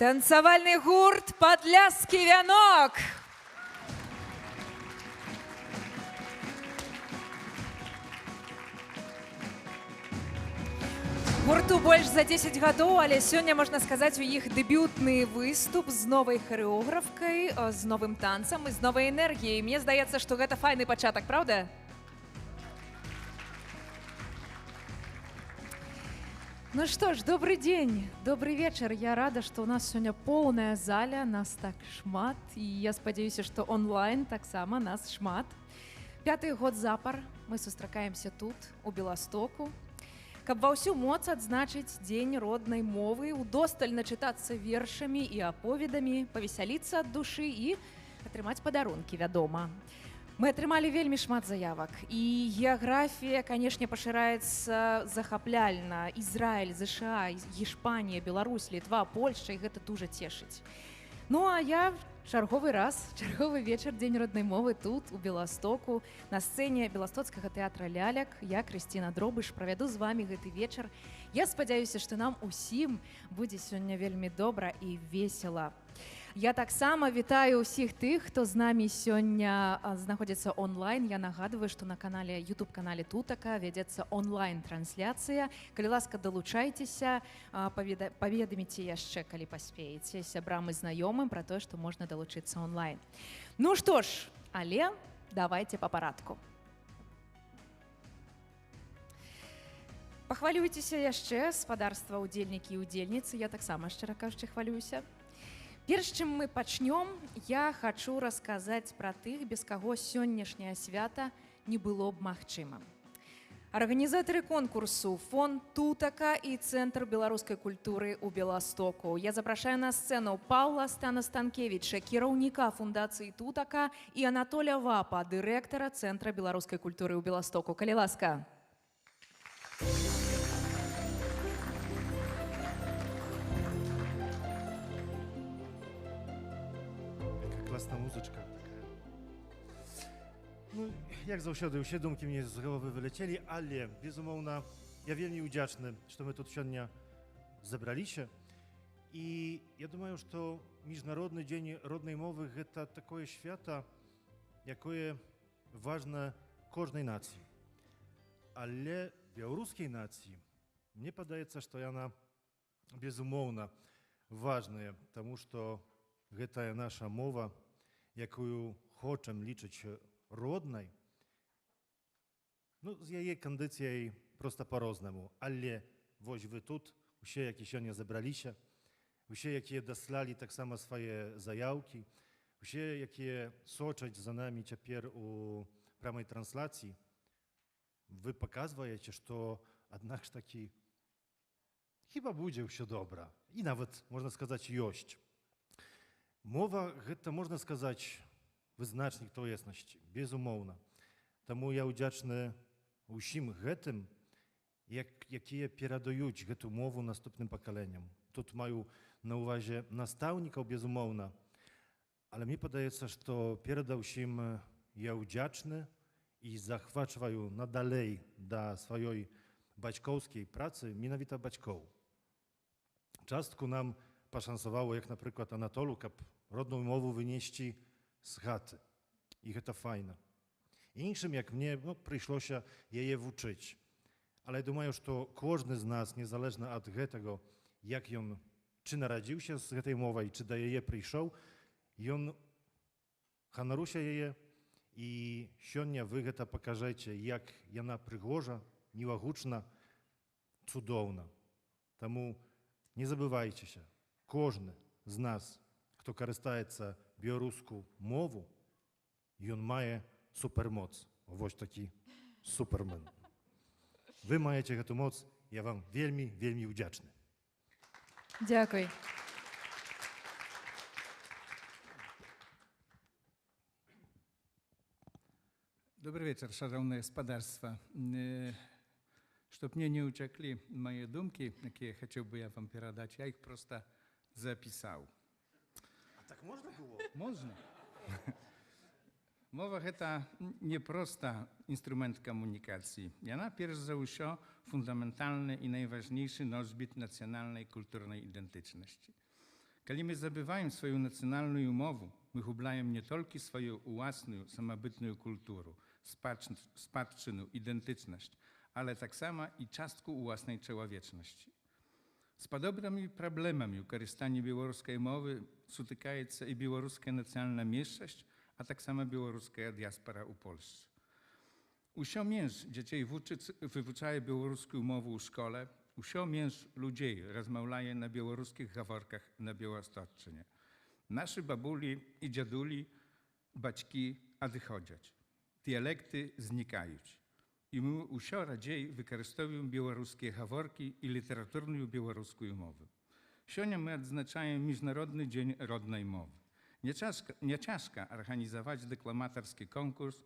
Танцевальный гурт «Подлясский вянок». Гурту больш за 10 гадоў, але сёння, можна сказаць, у іх дэбютны выступ з новай харэографкай, з новым танцам і з новай энергіяй. Мне здаецца, што гэта файны пачатак, правда? Ну что ж, добрый день, добрый вечер. Я рада, что у нас сегодня полная заля, нас так шмат. И я спадзяюся, что онлайн таксама нас шмат. 5-й год запар мы сустракаемся тут, у Беластоку, каб ва ўсю моц адзначыць дзень роднай мовы, удосталь начытацца вершамі і аповедамі, павесяліцца ад душы і атрымаць падарункі, вядома. Мы атрымалі вельмі шмат заявак, і геаграфія, канешне, пашыраецца захапляльна. Ізраіль, ЗША, Іспанія, Беларусь, Літва, Польшча, і гэта дужа цешыць. Ну, а я чарговы раз, чарговы вечар, дзень роднай мовы тут, у Беластоку, на сцэне Беластоцкага тэатра «Ляляк». Я, Крысціна Дробыш, правяду з вамі гэты вечар. Я спадзяюся, што нам усім будзе сёння вельмі добра і весела. Я таксама вітаю ўсіх тых, хто з намі сёння знаходзіцца онлайн. Я нагадваю, што на канале, YouTube-канале Тутака вядзецца онлайн-трансляцыя. Калі ласка, далучайцеся, паведаміце яшчэ, калі паспееце, сябрам і знаёмым пра тое, што можна далучыцца онлайн. Ну што ж, але давайте па парадку. Пахвалюйцеся яшчэ, спадарства, удзельнікі і удзельніцы. Я таксама, шчыра кажучы, хвалююся. Перш чым мы пачнём, я хачу расказаць пра тых, без каго сённяшняе свята не было б магчымым. Арганізатары конкурсу, фонд Тутака і Цэнтр беларускай культуры ў Беластоку. Я запрашаю на сцэну Паўла Станкевіча, кіраўніка фундацыі Тутака, і Анатоля Вапа, дырэктара Цэнтра беларускай культуры ў Беластоку. Калі ласка. Класна музычка такая. Ну, як заўсёды, усе думкі мне з галовы вылецелі, але, безумоўна, я вельмі ўдзячны, што мы тут сёння забраліся. І я думаю, што Міжнародны дзень роднай мовы – гэта такое свята, якое важна кожнай нацыі. Але беларускай нацыі, мне падаецца, што яна, безумоўна, важная, таму што гэтая наша мова, якую хочам лічыць роднай, ну, з яе кандыцыяй проста па-рознаму. Але вось вы тут, усе, які сёння забраліся, усе, якія даслалі таксама свае заяўкі, усе, якія сочаць за намі цяпер у прамай трансляцыі, вы паказваеце, што аднак ж такі хіба будзе ўсё добра. І нават, можна сказаць, ёсць. Мова – гэта, можна сказаць, вызначнік тоеснасці, безумоўна. Таму я ўдзячны ўсім гэтым, якія перадаюць гэту мову наступным пакаленням. Тут маю на ўвазе настаўнікаў, безумоўна, але мне падаецца, што перадаўсім я ўдзячны і захвачваю надалей да сваёй бацькоўскай працы менавіта бацькоў. Частку нам пашанцавала, як, напрыклад, Анатолу, каб родную мову вынесці з хаты. І гэта файна. Іншым, як мне, прыйшлося яе вучыць. Але я думаю, што кожны з нас, незалежна ад гэтага, як ён чи нарадзіўся з гэтай мовай, чи да яе прыйшоў, ён ханаруся яе, і сёння вы гэта пакажаце, як яна прыгожа, мілагучна, цудоўна. Таму не забывайцеся, кожны з нас, хто карыстаецца беларускую мову, ён мае супермоц. Вось такі супермен. Вы маеце гэту моц, я вам вельмі, вельмі ўдзячны. Дзякуй. Добрый вечер, шановное спадарство. Чтоб мне не утекли мои думки, какие хотел бы я вам передать, я их просто записал. А так можна было? Можно. Мова – это не просто инструмент коммуникации. Она, прежде всего, фундаментальный и наиважнейший носьбит национальной культурной идентичности. Калі мы забываем свою нацыянальную мову, мы губляем не толькі сваю ўласную самабытную культуру, спадчыну, ідэнтычнасць, але таксама і частку ўласнай чалавечнасці. З падобнымі праблемамі ў карыстанні беларускай мовы сутыкаецца і беларуская нацыянальная меншасць, а таксама беларуская дыяспара ў Польшчы. Усё менш дзяцей вывучае беларускую мову ў школе, усё менш людзей размаўляе на беларускіх гаворках на Беласточчыне. Нашы бабулі і дзядулі, бацькі адыходзяць. Дыялекты знікаюць. І мы ўсё радзей выкарыстоўваем беларускія гаворкі і літаратурную беларускую мову. Сёння мы адзначаем Міжнародны дзень роднай мовы. Не цяжка арганізаваць дэкламатарскі конкурс,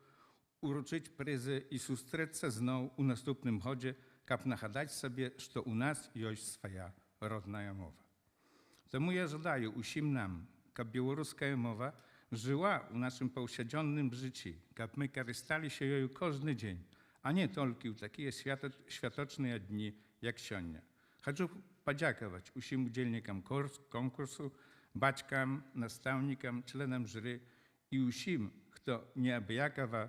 уручыць прызы і сустрэцца зноў у наступным годзе, каб нагадаць сабе, што ў нас ёсць свая родная мова. Таму я жадаю усім нам, каб беларуская мова żyła u naszym powsiedziennym życiu, kab my korzystali się jej każdy dzień, a nie tylko w takie światoczne dni jak siądnia. Chcę podziękować wszystkim uczestnikom konkursu, baćkam, nastawnikom, członom jury i wszystkim, kto nieabyjakowo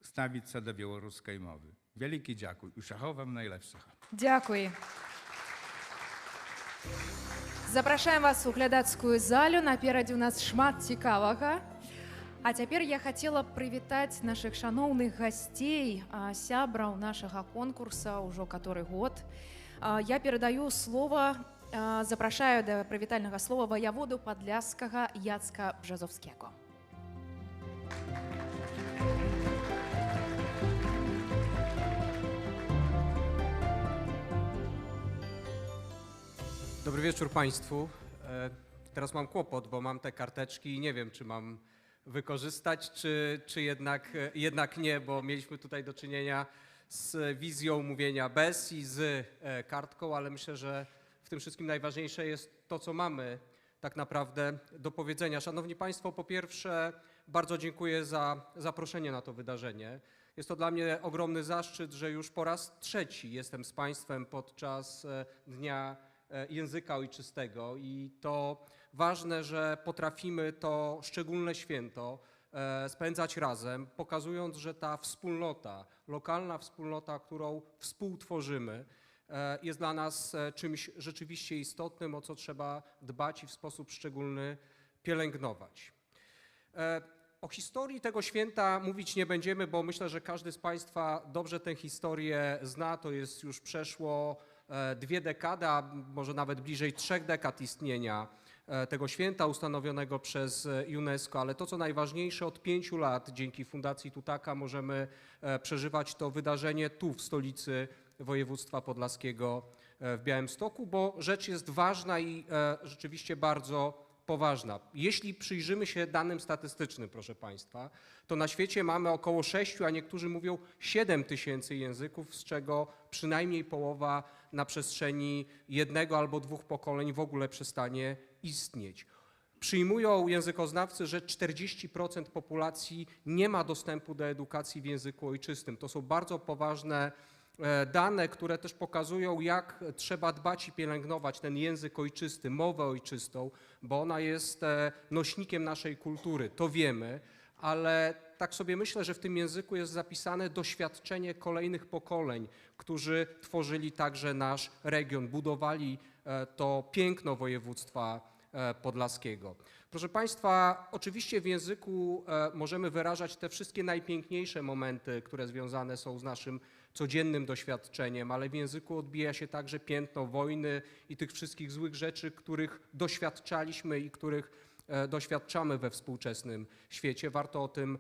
stawić się do białoruskiej mowy. Wielki dziękuję i всього wam najlepszego. Дякую. Запрашаем вас у глядацкую залю. Наперадзе у нас шмат цікавага. А цяпер я хацела прывітаць нашых шаноўных гасцей, сябраў нашага конкурса ўжо каторы год. Я перадаю слово, запрашаю да прывітальнага слова ваяводу падляшскага Яцка Бжазовскіго. Dobry wieczór Państwu. Teraz mam kłopot, bo mam te karteczki i nie wiem, czy mam wykorzystać, czy jednak nie, bo mieliśmy tutaj do czynienia z wizją mówienia bez i z kartką, ale myślę, że w tym wszystkim najważniejsze jest to, co mamy tak naprawdę do powiedzenia. Szanowni Państwo, po pierwsze bardzo dziękuję za zaproszenie na to wydarzenie. Jest to dla mnie ogromny zaszczyt, że już po raz trzeci jestem z Państwem podczas Dnia Języka Ojczystego i to ważne, że potrafimy to szczególne święto spędzać razem, pokazując, że ta wspólnota, lokalna wspólnota, którą współtworzymy, jest dla nas czymś rzeczywiście istotnym, o co trzeba dbać i w sposób szczególny pielęgnować. O historii tego święta mówić nie będziemy, bo myślę, że każdy z Państwa dobrze tę historię zna. To jest już przeszło 2 dekady, a może nawet bliżej 3 dekad istnienia tego święta ustanowionego przez UNESCO, ale to, co najważniejsze, od 5 lat dzięki Fundacji Tutaka możemy przeżywać to wydarzenie tu w stolicy województwa podlaskiego w Białymstoku, bo rzecz jest ważna i rzeczywiście bardzo poważna. Jeśli przyjrzymy się danym statystycznym, proszę Państwa, to na świecie mamy około 6, a niektórzy mówią 7 tysięcy języków, z czego przynajmniej połowa na przestrzeni 1 albo 2 pokoleń w ogóle przestanie istnieć. Przyjmują językoznawcy, że 40% populacji nie ma dostępu do edukacji w języku ojczystym. To są bardzo poważne dane, które też pokazują, jak trzeba dbać i pielęgnować ten język ojczysty, mowę ojczystą, bo ona jest nośnikiem naszej kultury, to wiemy, ale tak sobie myślę, że w tym języku jest zapisane doświadczenie kolejnych pokoleń, którzy tworzyli także nasz region, budowali to piękno województwa podlaskiego. Proszę Państwa, oczywiście w języku możemy wyrażać te wszystkie najpiękniejsze momenty, które związane są z naszym codziennym doświadczeniem, ale w języku odbija się także piętno wojny i tych wszystkich złych rzeczy, których doświadczaliśmy i których doświadczamy we współczesnym świecie. Warto o tym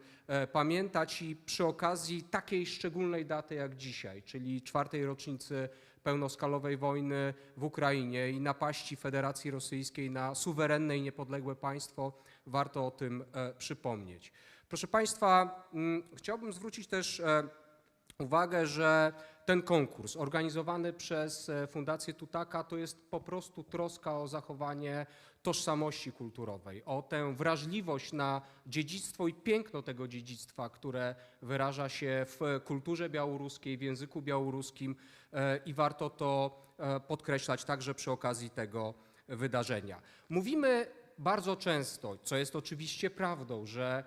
pamiętać i przy okazji takiej szczególnej daty jak dzisiaj, czyli 4. rocznicy pełnoskalowej wojny w Ukrainie i napaści Federacji Rosyjskiej na suwerenne i niepodległe państwo, warto o tym przypomnieć. Proszę Państwa, chciałbym zwrócić też uwagę, że ten konkurs organizowany przez Fundację Tutaka to jest po prostu troska o zachowanie tożsamości kulturowej, o tę wrażliwość na dziedzictwo i piękno tego dziedzictwa, które wyraża się w kulturze białoruskiej, w języku białoruskim i warto to podkreślać także przy okazji tego wydarzenia. Mówimy bardzo często, co jest oczywiście prawdą, że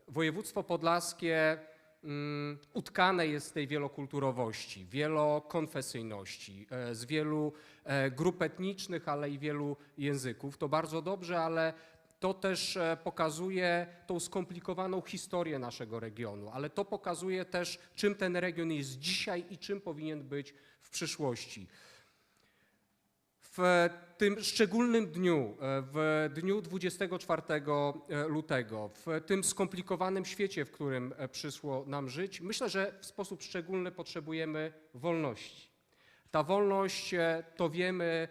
województwo podlaskie utkane jest z tej wielokulturowości, wielokonfesyjności, z wielu grup etnicznych, ale i wielu języków. To bardzo dobrze, ale to też pokazuje tą skomplikowaną historię naszego regionu, ale to pokazuje też, czym ten region jest dzisiaj i czym powinien być w przyszłości. W tym szczególnym dniu, w dniu 24 lutego, w tym skomplikowanym świecie, w którym przyszło nam żyć, myślę, że w sposób szczególny potrzebujemy wolności. Ta wolność, to wiemy,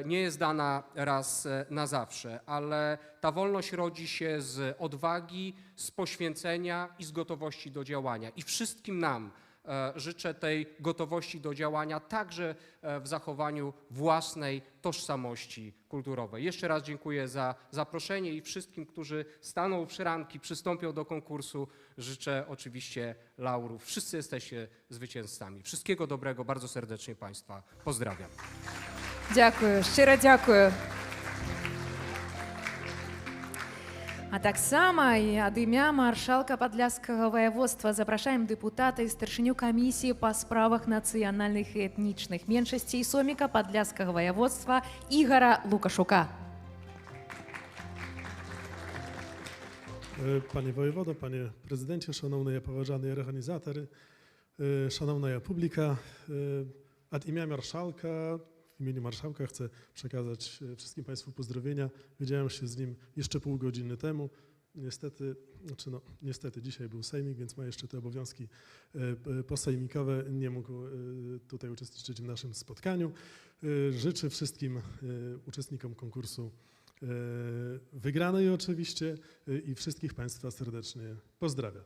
nie jest dana raz na zawsze, ale ta wolność rodzi się z odwagi, z poświęcenia i z gotowości do działania. I wszystkim nam życzę tej gotowości do działania, także w zachowaniu własnej tożsamości kulturowej. Jeszcze raz dziękuję za zaproszenie i wszystkim, którzy staną w szranki, przystąpią do konkursu, życzę oczywiście laurów. Wszyscy jesteście zwycięzcami. Wszystkiego dobrego, bardzo serdecznie Państwa pozdrawiam. Дякую, щиро дякую. А таксама і ад імя маршалка падляшскага ваяводства запрашаем дэпутата і старшыню камісіі па справах нацыянальных і этнічных меншасцей соміка падляшскага ваяводства Ігора Лукашука. Panie wojewodo, panie prezydencie, szanowne poważane organizatory, szanowna publika, od imienia marszałka, w imieniu marszałka chcę przekazać wszystkim Państwu pozdrowienia. Widziałem się z nim jeszcze pół godziny temu. Niestety dzisiaj był sejmik, więc ma jeszcze te obowiązki posejmikowe. Nie mógł tutaj uczestniczyć w naszym spotkaniu. Życzę wszystkim uczestnikom konkursu wygranej oczywiście i wszystkich Państwa serdecznie pozdrawiam.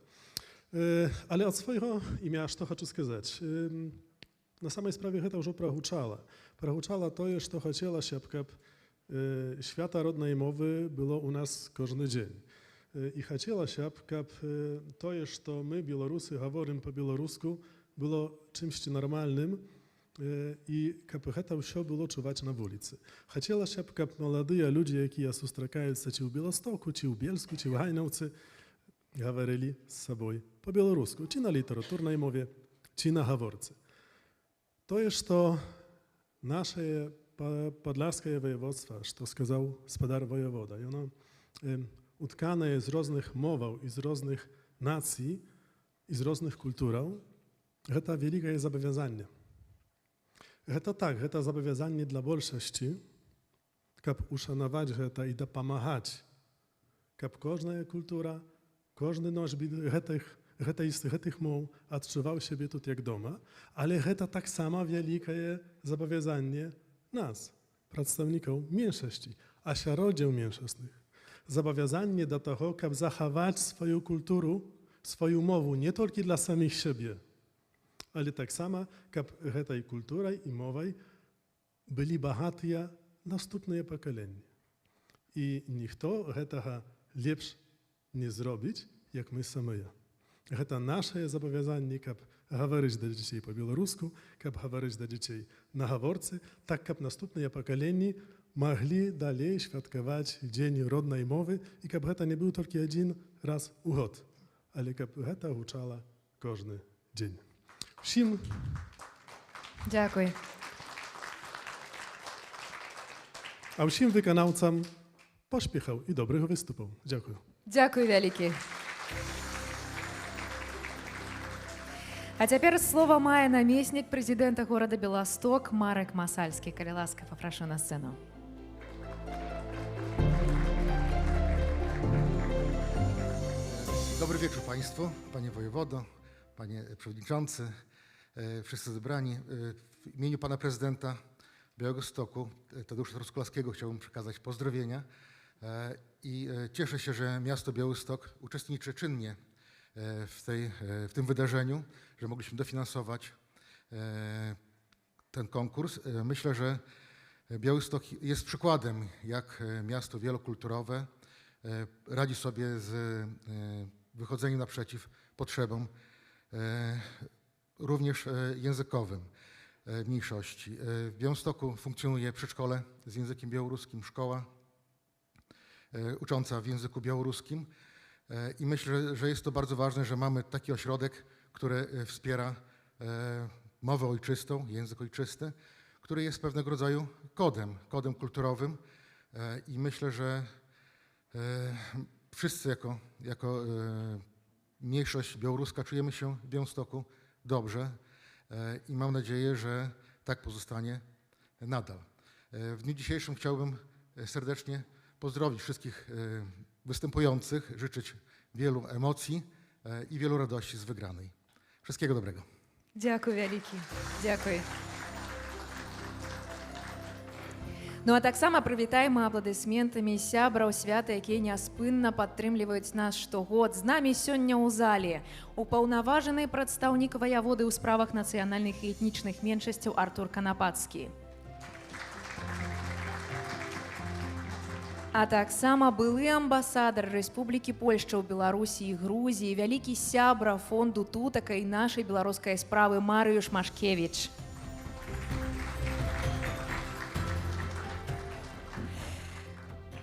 Ale od swojego imienia co chcę сказать. Na samej sprawie chyba już prahuczala. Prahuczala to jest, co chciała się, aby świata rodnej mowy było u nas każdy dzień. I chciała się, aby to jest, co my, Białorusy, mówimy po białorusku, było czymś normalnym i aby to все było czuwać na ulicy. Chciała się, aby młodzi ludzie, jakie spotkają czy w Białymstoku, czy w Bielsku, czy w Hajnowcy, mówili z sobą po białorusku, czy na literaturnej mowie, czy na haworce. To jest to nasze podlaskie województwo, co сказал gospodar wojewoda. I ono utkane jest z różnych mow i z różnych nacji i z różnych kultur. To wielkie zobowiązanie. To zobowiązanie dla większości, aby uszanować to i dopomagać, aby każda kultura, każdy nasz z tych mow odczuwał siebie tutaj jak doma, ale to tak samo wielkie zobowiązanie nas, przedstawników mniejszości, a środowisk mniejszościowych. Zobowiązanie do tego, aby zachować swoją kulturę, swoją mowę, nie tylko dla samych siebie, ale tak samo, aby tej kultury i mowy byli bogaty następne pokolenia. I nikt tego lepiej nie zrobić, jak my sami. To nasze zobowiązanie, aby mówić do dzieci po białorusku, aby mówić do dzieci na haworce, tak aby następne pokolenia mogli dalej świadkować Dzień Rodnej Mowy i aby to nie był tylko jeden raz w rok, ale aby to uczało każdy dzień. Всім Дякую. А всім виконавцям поспіхів і добрих виступів. Дякую. Дякую вялікі. А цяпер слова мае намеснік прэзідэнта горада Беласток Марек Масальскі. Калі ласка, папрашу на сцэну. Dobry wieczór Państwu, Panie Wojewodo, Panie Przewodniczący, wszyscy zebrani. W imieniu Pana Prezydenta Białegostoku, Tadeusza Truskolaskiego, chciałbym przekazać pozdrowienia i cieszę się, że miasto Białystok uczestniczy czynnie w tym wydarzeniu, że mogliśmy dofinansować ten konkurs. Myślę, że Białystok jest przykładem, jak miasto wielokulturowe radzi sobie z wychodzeniem naprzeciw potrzebom również językowym. mniejszości. W Białymstoku funkcjonuje przedszkole z językiem białoruskim, szkoła ucząca w języku białoruskim i myślę, że jest to bardzo ważne, że mamy taki ośrodek, który wspiera mowę ojczystą, język ojczysty, który jest pewnego rodzaju kodem kulturowym i myślę, że wszyscy jako mniejszość białoruska czujemy się w Białymstoku dobrze i mam nadzieję, że tak pozostanie nadal. W dniu dzisiejszym chciałbym serdecznie pozdrowić wszystkich występujących, życzyć wielu emocji i wielu radości z wygranej. Wszystkiego dobrego. Дзякуй вялікі. Дзякуй. Ну а таксама прывітаем апладысментамі сябраў свята, якія няспынна падтрымліваюць нас штогод. З намі сёння ў зале упаўнаважаны прадстаўнік ваяводы ў справах нацыянальных і этнічных меншасцяў Артур Канапацкі. А таксама былы амбасадар Рэспублікі Польшча ў Беларусі і Грузіі, вялікі сябра фонду тутака і нашай беларускай справы Марыюш Машкевіч.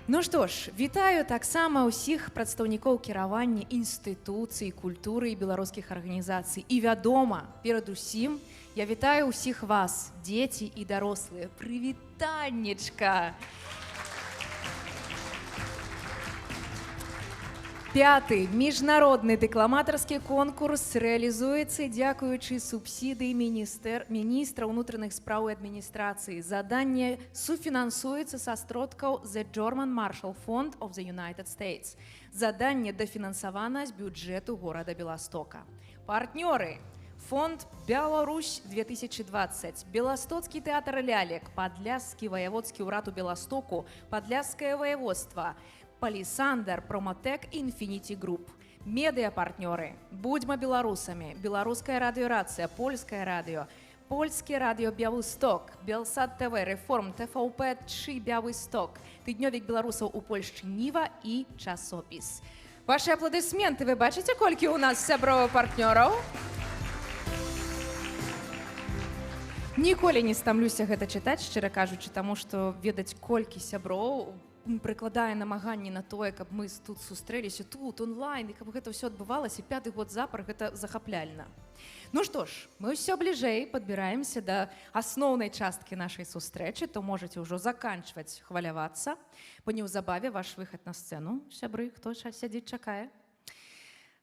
Ну што ж, вітаю таксама ўсіх прадстаўнікоў кіравання інстытуцый, культуры і беларускіх арганізацый. І вядома, перадусім, я вітаю ўсіх вас, дзеці і дарослыя. Прывітаннечка! Пяты міжнародны дэкламатарскі конкурс рэалізуецца дзякуючы субсідыі міністра ўнутраных спраў і адміністрацыі. Заданне суфінансуецца са сродкаў The German Marshall Fund of the United States. Заданне дафінансавана з бюджэту горада Беластока. Партнёры: фонд «Беларусь 2020», Беластоцкі тэатр лялек, Падляскі ваяводскі ўрад у Беластоку, Падляскае ваяводства, Палісандр, Промотек, Infinity Group. Медыапартнёры: «Будьма беларусамі», Беларуская радыёрацыя, Польскае радыё, Польскі радыё Бялысток, Белсад ТВ, Рэформ, ТВП3 Бялысток, тыднёвік беларусаў у Польшчы Ніва і часопіс. Ваши апладысменты, вы бачыце, колькі ў нас сяброў партнёраў? Ніколі не стамлюся гэта чытаць, шчыра кажучы, таму што ведаць, колькі сяброў прыкладае намаганні на тое, каб мы тут сустрэліся, тут, онлайн, і каб гэта ўсё адбывалася, 5-й год запар, гэта захапляльна. Ну што ж, мы ўсё бліжэй падбіраемся да асноўнай часткі нашай сустрэчы, то можаце ўжо заканчваць хвалявацца, бо неўзабаве ваш выхад на сцэну, сябры, хто сядзіць, чакае.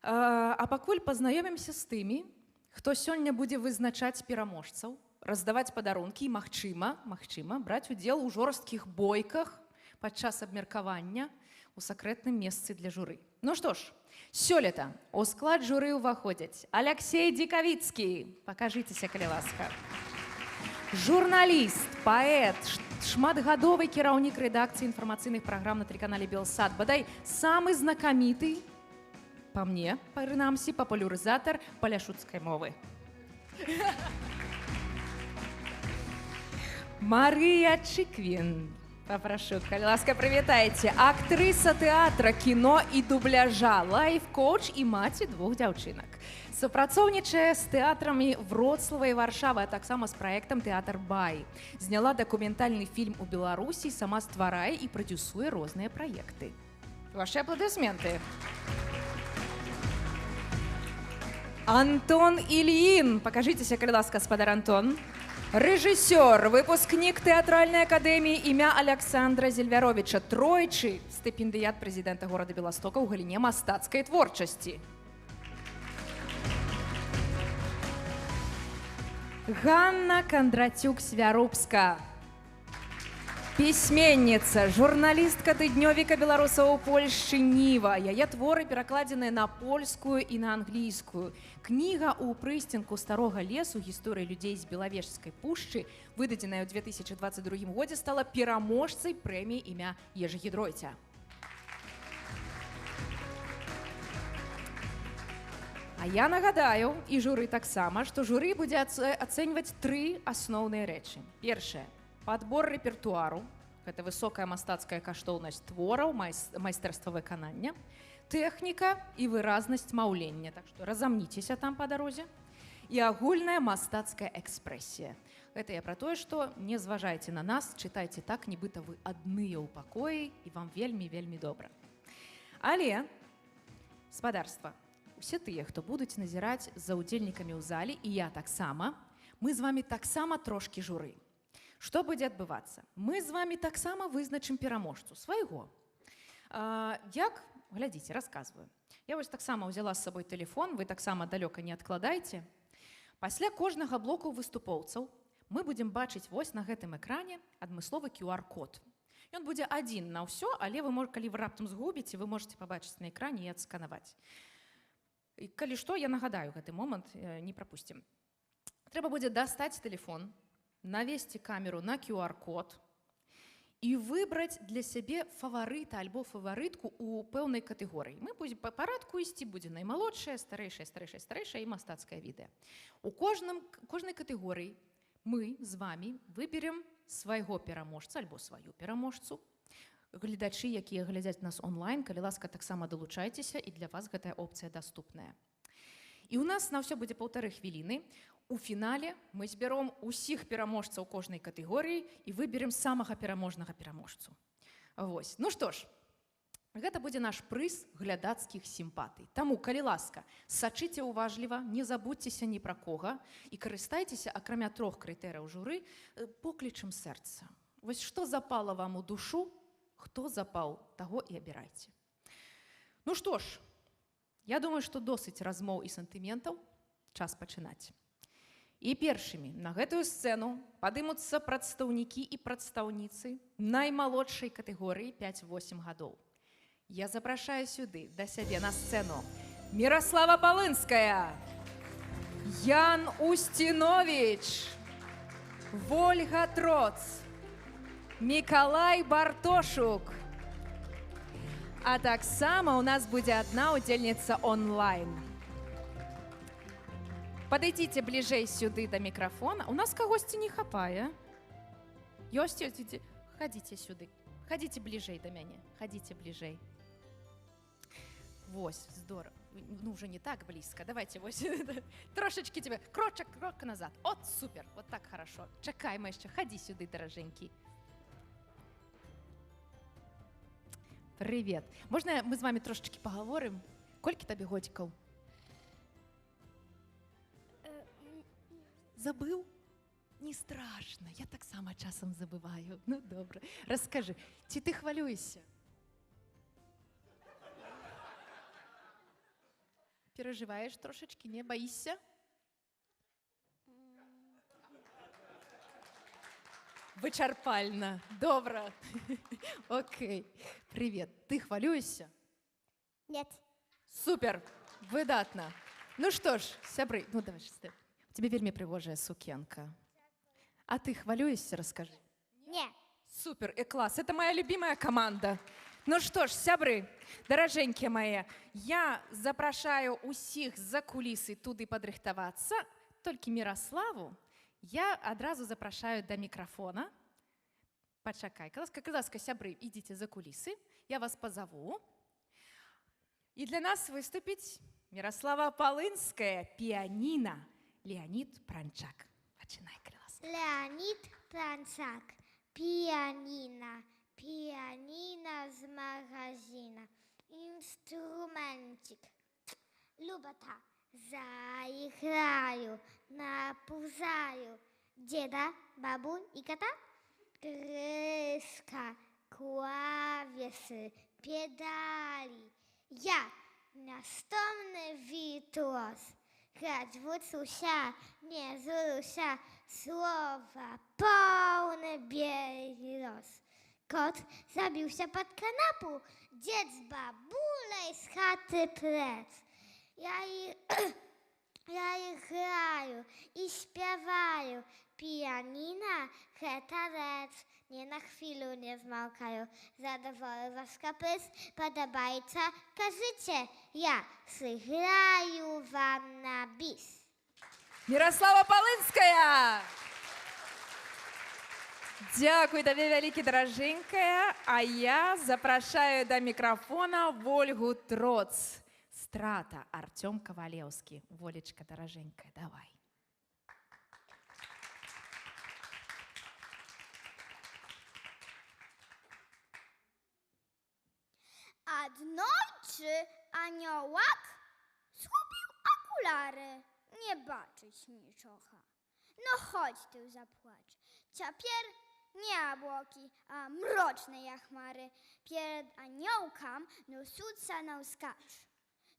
А пакуль пазнаёмімся з тымі, хто сёння будзе вызначаць пераможцаў, раздаваць падарункі і, магчыма, браць удзел у жорсткіх бойках падчас абмеркавання у сакрэтным месцы для журы. Ну што ж, сёлета у склад журы ўваходзяць Алексей Дикавицкий, пакажыцеся, калі ласка, журналіст, паэт, шматгадовы кіраўнік рэдакцыі інфармацыйных праграм на тэлеканале Белсад, бадай самы знакаміты, па мне, прынамсі, папулярызатар паляшуцкай мовы. Марыя Чыквін. Попрошу, калі ласка, прывітайце. Актрыса тэатра, кіно і дубляжа, лайф-коуч і маці 2 дзяўчынак. Супрацоўнічае з тэатрамі Вроцлава і Варшавы, а таксама з праектам «Тэатр Бай». Зняла дакументальны фільм у Беларусі, сама стварае і прадзюсуе розныя праекты. Вашы апладысменты. Антон Ільін. Пакажыцеся, калі ласка, спадар Антон. Рэжысёр, выпускнік тэатральнай акадэміі імя Александра Зельвяровіча, тройчы стыпендыят прэзідэнта горада Беластока ў галіне мастацкай творчасці. Ганна Кондратюк-Свярубска. Пісьменніца, журналістка тыднёвіка беларусаў у Польшчы Ніва. Яе творы перакладзеныя на польскую і на англійскую. Кніга «У прыстенку старога лесу. Гісторыя людзей з Белавежскай пушчы», выдадзеная ў 2022 годзе, стала пераможцай прэміі імя Ежы Гідройця. А я нагадаю, і журы таксама, што журы будзе ацэньваць 3 асноўныя рэчы. Першае — падбор рэпертуару. Гэта высокая мастацкая каштоўнасць твораў, майстэрства выканання, тэхніка і выразнасць маўлення. Так што разамніцеся там па дарозе. І агульная мастацкая экспрэсія. Гэта я пра тое, што не зважайце на нас, чытайце так, нібыта вы адныя ў пакоі і вам вельмі добра. Але, спадарства, усе тыя, хто будуць назіраць за удзельнікамі ў зале, і я таксама, мы з вамі таксама трошкі журы. Што будзе адбывацца? Мы з вамі таксама вызначым пераможцу свайго. Як? Глядзіце, расказваю. Я вось таксама ўзяла з сабой тэлефон, вы таксама далёка не адкладайце. Пасля кожнага блоку выступоўцаў мы будзем бачыць вось на гэтым экране адмысловы QR-код. Ён будзе адзін на ўсё, але калі вы раптам згубіце, вы можете пабачыць на экране і адсканаваць. І калі што, я нагадаю гэты момант, не прапусцім. Трэба будзе дастаць тэлефон, навесці камеру на QR-код і выбраць для сябе фаварыта альбо фаварытку ў пэўнай катэгорыі. Мы будзем па парадку ісці, будзе наймалодшая, старэйшая і мастацкае відэа. У кожнай катэгорыі мы з вамі выберем свайго пераможца альбо сваю пераможцу. Гледачы, якія глядзяць нас онлайн, калі ласка, таксама далучайцеся, і для вас гэтая опцыя даступная. І ў нас на ўсё будзе 1,5 хвіліны. У фінале мы збяром усіх пераможцаў кожнай катэгорыі і выберем самага пераможнага пераможцу. Вось. Ну што ж, гэта будзе наш прыз глядацкіх сімпатый. Таму, калі ласка, сачыце уважліва, не забудзьцеся ні пра кога і карыстайцеся, акрамя 3 крытэрыяў журы, поклічам сэрца. Вось што запала вам у душу, хто запаў, таго і абірайце. Ну што ж, я думаю, што досыць размоў і сантыментаў, час пачынаць. І першымі на гэтую сцэну падымуцца прадстаўнікі і прадстаўніцы наймалодшай катэгорыі 5-8 гадоў. Я запрашаю сюды, да сябе на сцэну, Мирослава Полынская, Ян Устинович, Вольга Троц, Миколай Бартошук. А таксама у нас будзе адна удзельніца онлайн. Падыдзіце бліжэй сюды да мікрафона. У нас кагосьці не хапае. Ёсць, хадзіце сюды. Хадзіце бліжэй да мяне. Хадзіце бліжэй. Вось, здорово. Ну, уже не так близко. Давайте, вось, трошечки тебе. Крок назад. От, супер. Вот так хорошо. Чакай, мы еще. Ходи сюда, дороженький. Привет. Можно мы с вами трошечки поговорим? Кольки тебе годиков? Забыл? Не страшно. Я так само часом забываю. Ну, добре. Расскажи, ці ти хвалюєшся? Переживаешь трошечки, не боишься? Вычерпально. Добро. Окей. Привет. Ты хвалюешься? Нет. Супер. Выдатно. Ну что ж, сябры, ну давай, стой. У тебя вельми пригожая сукенка. А ты хвалюешься, расскажи. Не. Супер, и класс. Это моя любимая команда. Ну что ж, сябры, дороженькие мои, я запрашаю усіх за кулисы туды падрыхтавацца, толькі Мирославу я адразу запрашаю до микрофона. Почакай, ласка, сябры, идите за кулисы, я вас позову. И для нас выступить Мирослава Полынская, пианино, Леонид Пранчак. Починай, класс. Леонид Пранчак, пианино. Пианино з магазина, инструментик. Любота. Заиграю, напузаю деда, бабу и кота. Крышка, клавиши, педали. Я настольный виртуоз. Грать учуся, не зруся, слово полный берез. Кот забился под канапу, дед с бабулей с хаты прец. Я играю и спеваю, пианино — гэта рэч. Не на хвилю не змалкаю, задоволю ваш каприз, подобается, кажите, я сыграю вам на бис. Мирослава Полынская! Дякую табе, вялікі даражэнькая, а я запрашаю да мікрафона Вольгу Троц. Страта, Артём Ковалевский. Волечка, дороженькая, давай. Ładnojczy aniołak zgubił okulary. Nie baczyć niczocha. No chodź tu zapłacz. Ciapier nie obłoki, a mroczne jak chmary. Piered aniołkam no suca no skacz.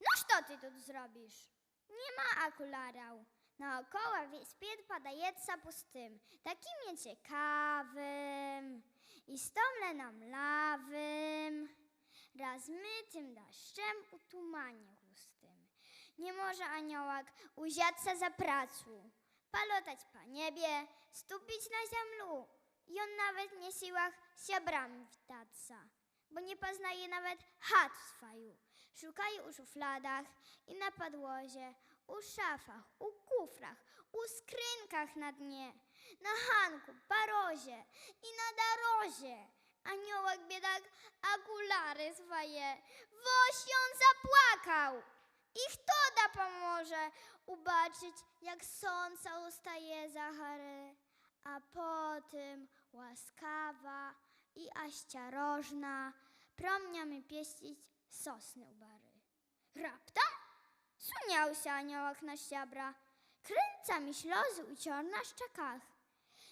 No co ty tu zrobisz? Nie ma okularał. Naokoło świat padajeca pustym, takim nieciekawym i stomle namlawym, razmytym deszczem u tumanie gustym. Nie może aniołak uziąć za pracu, palotać po niebie, stupić na ziemiu. I on nawet nie siłach siabrami witаться, bo nie poznaje nawet chat swoją. Szukają u szufladach i na podłozie, u szafach, u kufrach, u skrynkach na dnie, na hanku, parozie i na darozie. Aniołek biedak okulary swoje, woś on zapłakał. I kto da pomoże ubaczyć, jak słońce ustaje za chary, a potem łaskawa i aściarożna promieniami pieścić sosny u bary. Raptem suniał się aniołek na ściabra, kręcami ślozy ucior na szczekach.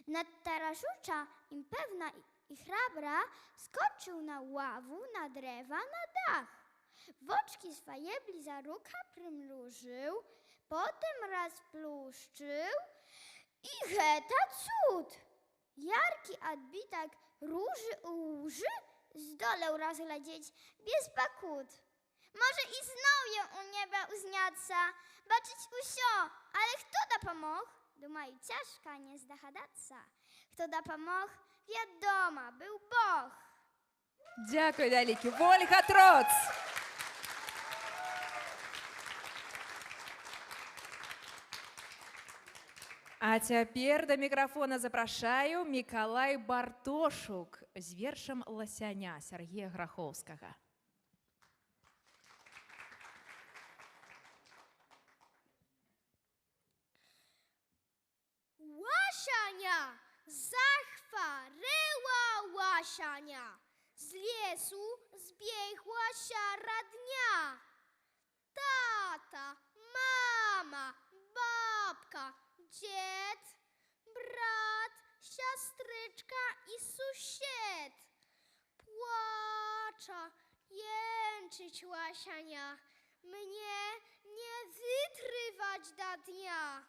Nadtaraszucza im pewna i hrabra skoczył na ławu, na drewa, na dach. Woczki swoje blizaruka przymrużył, potem raz pluszczył i heta cud. Jarki odbitak róży u łży zdolał rozglądać bez pakut. Może i znów ją u nieba uzniaca, baczyć usio, ale kto da pomógł? Думаю, ciężka nie zdahaдацца. Kto da pomógł? Wiadomo, był Bóg. Дякую, Далекі. Вольга Троц. А цяпер да мікрафона запрашаю Мікалай Бартошук з вершам «Ласяня» Сергея Грахоўскага. Łasiania, zachwaryła łasiania, z lesu zbiegła siara dnia. Tata, mama, babka, dzied, brat, siostryczka i sąsied. Płacza, jęczyć łasiania, mnie nie wytrywać da dnia.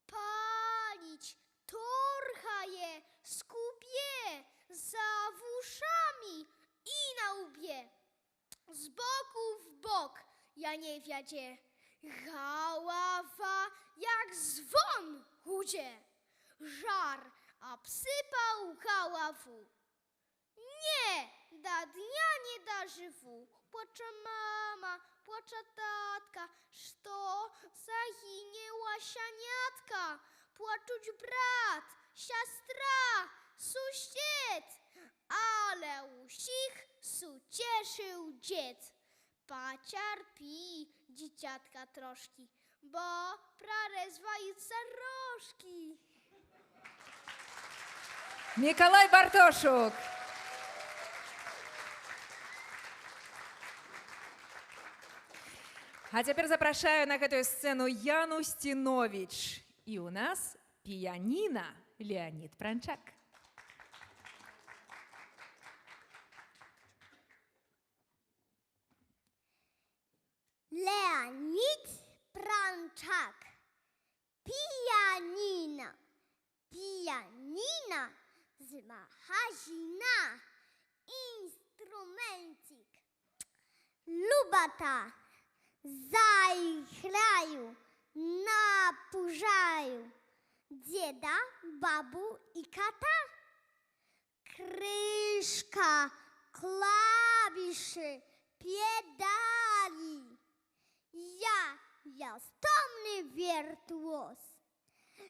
Palić, torcha je, skubie, za uszami i na łbie. Z boku w bok, ja nie wiedzie, haława jak dzwon hudzie. Żar obsypał haławu. Nie, da dnia nie da żywu. Płacze mama, płacze tatka, što zaginie łasianiatka. Płaczuć brat, siostra, sąsied, ale usich cieszył dzied. Pacierpi dzieciatka troszki, bo prarezwajca rożki. Мікалай Бартошук. А цяпер запрашаю на гэтую сцэну Яну Стіновіч. І у нас піяніна Леонід Пранчак. Leonid Pranczak. Pijanina. Pijanina z magazina. Instrumencik. Lubata. Zajchraju. Napużaju. Dzieda, babu i kata. Kryszka, klawiszy, pedali. Ja stomny wirtuos.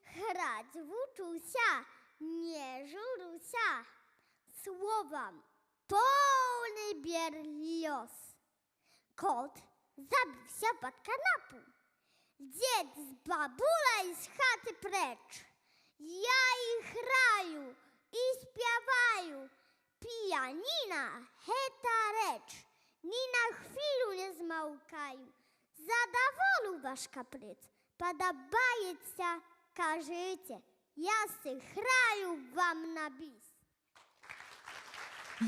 Hrać wuczuся, nie żurusia. Słowam pełny berlios. Kot zabił się pod kanapą. Dzied z babulej z chaty precz. Ja ich hraju i śpiewaju. Pijanina, heta recz. Ні на хвилю не змовкаю. Задоволю ваш каприз. Подобається, кажите. Я сыграю вам на бис.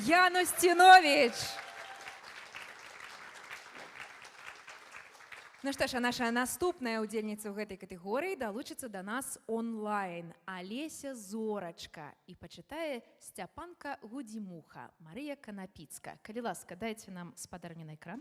Ян Устинович! Ну што ж, а наша наступная ўдзельніца ў гэтай катэгорыі далучыцца да нас онлайн. Алеся Зорачка. І пачытае Сцяпанка Гудзімуха, Марыя Канапіцка. Калі ласка, дайце нам спадарню на экран.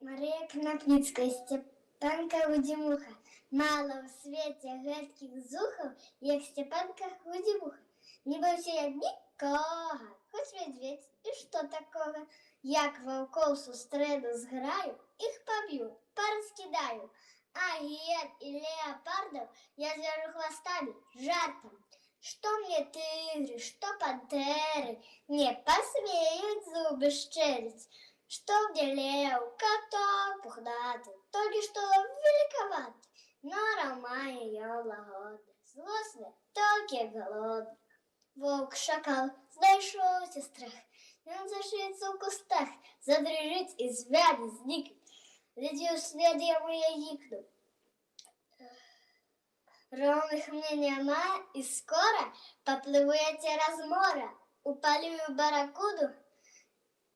Марія Канапіцка, Степанка Гудзімуха. Мало в світі гэткіх зухаў, як Степанка Гудзімуха. Не бойся я нікога, хоць медведь, і што такога? Як ваўкоў сустрэну зграю, іх паб'ю, параскідаю. А гіен і леапардаў я звяжу хвастамі, жартам. Што мне тыгры, што пантэры, не пасмеюць зубы шчэрыць. Што мне леў, каток пухнаты, толькі што великаваты. Нора мае ён лагодны, злосны, толькі голодны. Воўк шакал, знайшоўся страх. Ён зашыецца ў кустах, задрыжыць і звяне знікнуць. Глядзі ўслед яму я гікну. Роўных мне няма, і скора паплыву я цераз мора, упалюю баракуду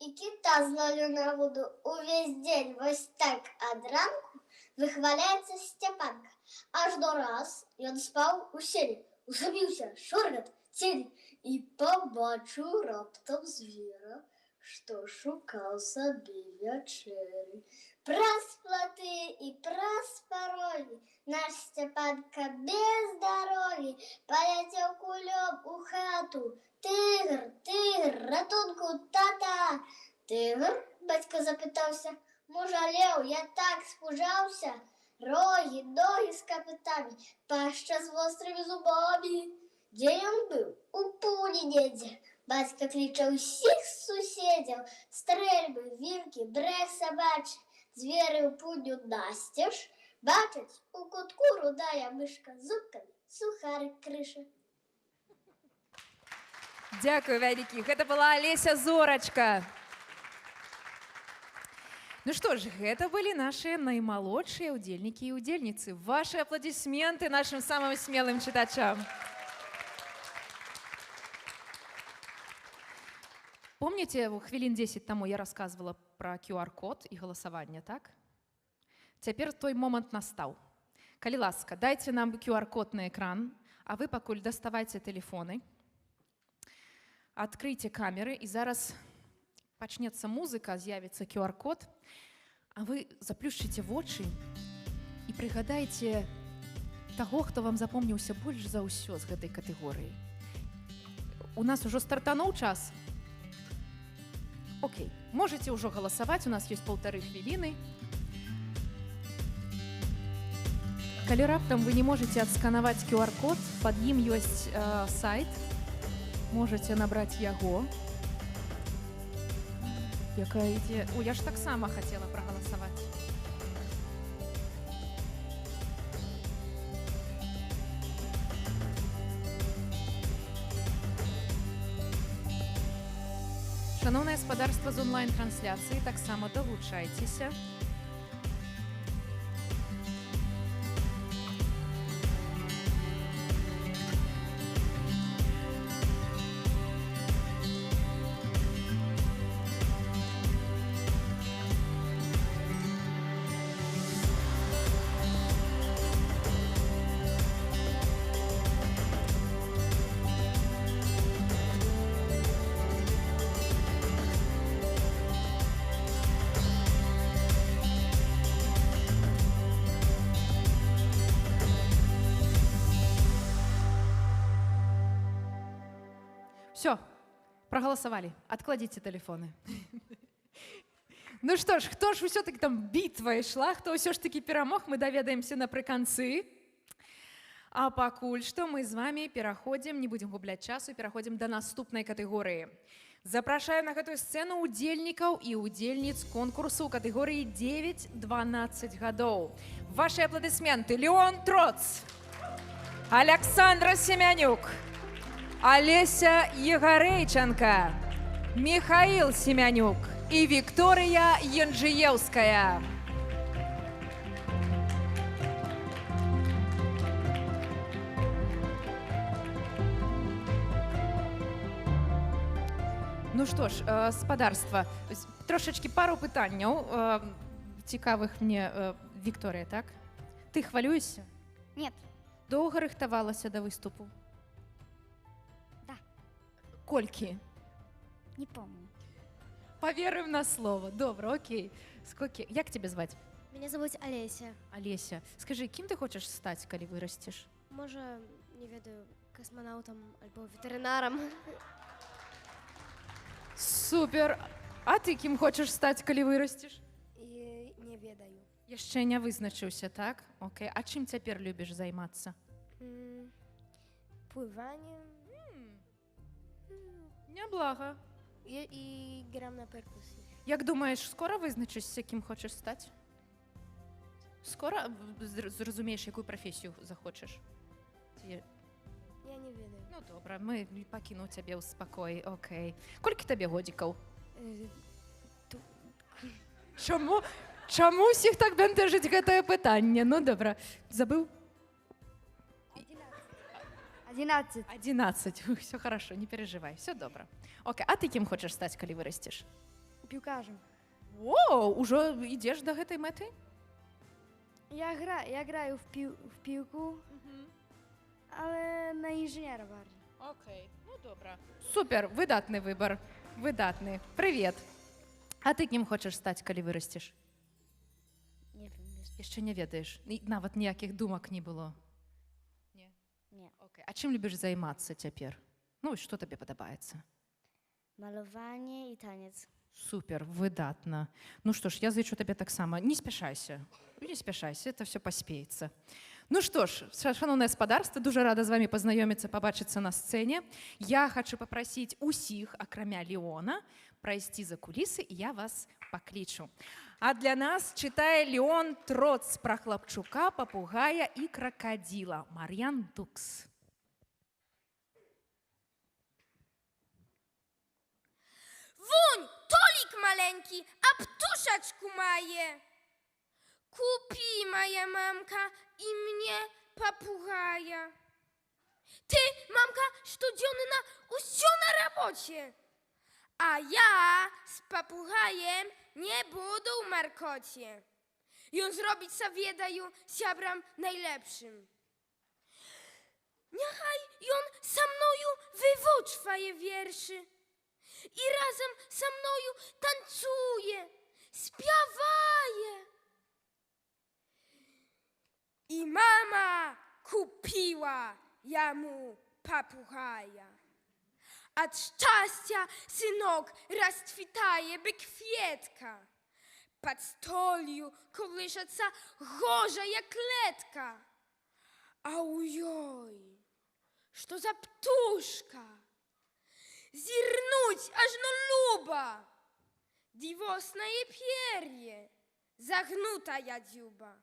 і кіта зловлю на воду. Увесь дзень вось так ад ранку выхваляецца Сцяпанка. Аж до раз ён спаў у сене, усабіўся шоргат, цень, і побачыў раптам звера, што шукаў сабе вячэры. Праз платы і праз парогі наш Сцяпанка без дарогі паляцеў кулём у хату. Тыгр, тыгр, ратунку, тата! Тыгр, бацька запытаўся, можа леў, я так спужаўся. Рогі, ногі з капытамі, пашча з вострымі зубамі. Дзе ён быў? У пуні недзе. Бацька кліча ўсіх суседзяў. Стрэльбы, вілкі, брэх сабачы. Звері ў пуню насцеж. Бачаць, у кутку рудая мышка з зубкамі, сухарык крыша. Дзякую вялікі. Гэта была Алеся Зорачка. Ну што ж, гэта былі нашыя наймалодшыя ўдзельнікі і ўдзельніцы. Вашы апладысменты нашым самым смелым чытачам. Помните, хвілін 10 таму я рассказывала про QR-код і галасаванне, так? Цяпер той момант настаў. Калі ласка, дайце нам QR-код на экран, а вы пакуль даставайце тэлефоны, адкрыйце камеры, і зараз пачнецца музыка, з'явіцца QR-код, а вы заплюшчыце вочы і прыгадайце таго, хто вам запомніўся больш за ўсё з гэтай катэгорыі. У нас ужо стартануў час. Окей, можете ўжо галасаваць, у нас ёсць 1,5 хвіліны. Калі раптам вы не можете адсканаваць QR-код, пад ім ёсць сайт, можете набраць яго, якая ідзе... О, я ж таксама хацела прагаласаваць. Шановнае спадарства з онлайн-трансляцыі, таксама далучайцеся. Все, проголосовали. Откладите телефоны. Ну что ж, хто ж все-таки там битва ішла, хто все ж таки перамог, мы даведаемся напрыканцы. А пакуль што мы з вами пераходзім, не будем губляць часу, пераходзім да наступнай катэгорыі. Запрашаю на гэтую сцэну удзельнікаў і удзельніц конкурсу ў катэгорыі 9-12 гадоў. Ваши апладысменты. Леон Троц. Александра Семянюк, Олеся Егорейченко, Михаил Семянюк и Виктория Янджиевская. Ну що ж, спадарства, трошечки пару питань цікавих мені. Вікторія, так? Ти хвилюєшся? Нет. Довго рихтувалася до виступу? Да. Кольки? Не помню. Повірив на слово. Добре, окей. Скільки? Як тебе звати? Меня зовут Олеся. Олеся. Скажи, ким ти хочеш стати, коли виростеш? Може, не ведаю, космонавтом або ветеринаром. Супер. А ти ким хочеш стати, коли виростеш? І не ведаю. Я ще не визначився, так? Окей. А чим тепер любиш займатися? Пливанням Неблаго. і грам на перкусії. Як думаєш, скоро визначишся, ким хочеш стати? Скоро зрозумієш, яку професію захочеш? Я не ведаю. Ну, добре, ми покину тебе у спокій, окей. Кольки тобі годиків? Чому? Чому всіх так бентежить це питання? Ну, добре. Забив? 11. 11. Все хорошо, не переживай, все добре. Окей, а ти ким хочеш стати, коли виростеш? Півкажем. О, уже йдеш до цієї мети? Я граю в півку, але на інженера баржі. Окей, ну добре. Супер, видатний вибір. Видатний. Привіт. А ти ким хочеш стати, коли виростеш? Не wiem. Ще не ведаєш? Навіть ніяких думок не було? Ні? Ні. Окей. А чим любиш займатися тепер? Ну, що тобі подобається? Malowanie i taniec. Супер, видатно. Ну что ж, я зичу тебе так само. Не спішайся, это все поспеется. Ну что ж, шановне господарство, дуже рада з вами познайомитися, побачитися на сцені. Я хочу попросити усіх, окромя Леона, пройти за кулиси, і я вас покличу. А для нас читає Леон Троц про хлопчука, попугая і крокодила. Мар'ян Дукс. Wuń, tolik maleńki, a ptuszaczku maje. Kupi moja mamka i mnie papugaja. Ty, mamka, studionna, usio na robocie. A ja z papugajem nie budu markocie. Ją zrobić sobie dają siabram najlepszym. Niechaj ją sa mnoju wywuczwaje wierszy. I razem ze mną tancuje, śpiewaje. I mama kupiła ja mu papugaja. Od szczęścia synok rozkwitaje by kwietka. Pod stoliu kołyszyca gorza jak letka. A ujoj, что za ptuszka. Zirnуть aż no luba, diwosnaje pierje, zagnuta ja dziuba.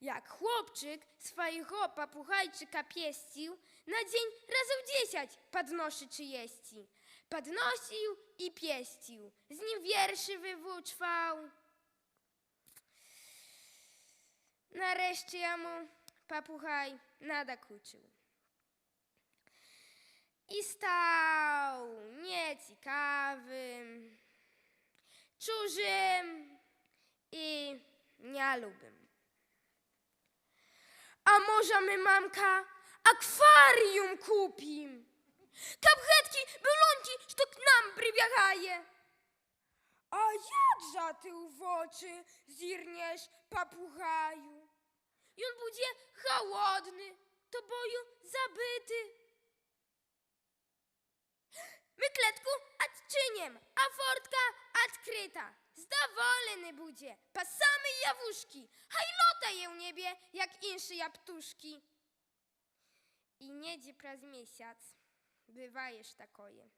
Jak chłopczyk swojego papuchajczyka pieścił, na dzień razy 10 podnoszy czyjeści. Podnosił i pieścił, z nim wierszy wywuczwał. Nareszcie ja mu papuchaj nadakuczył. I stał nieciekawym, czurzym i nialubym. A może my, mamka, akwarium kupim? Kapchetki, bylonki, что к нам прибегаje. A jakże ty w oczy zirniesz, papugaju? I on będzie chłodny, tobою zabyty. My kletku odczyniem, a fortka odkryta. Zadowolony będzie, po same jawuszki, haj lotaje w niebie, jak insze jabtuszki. I niedzie przez miesiąc, bywajesz takoje,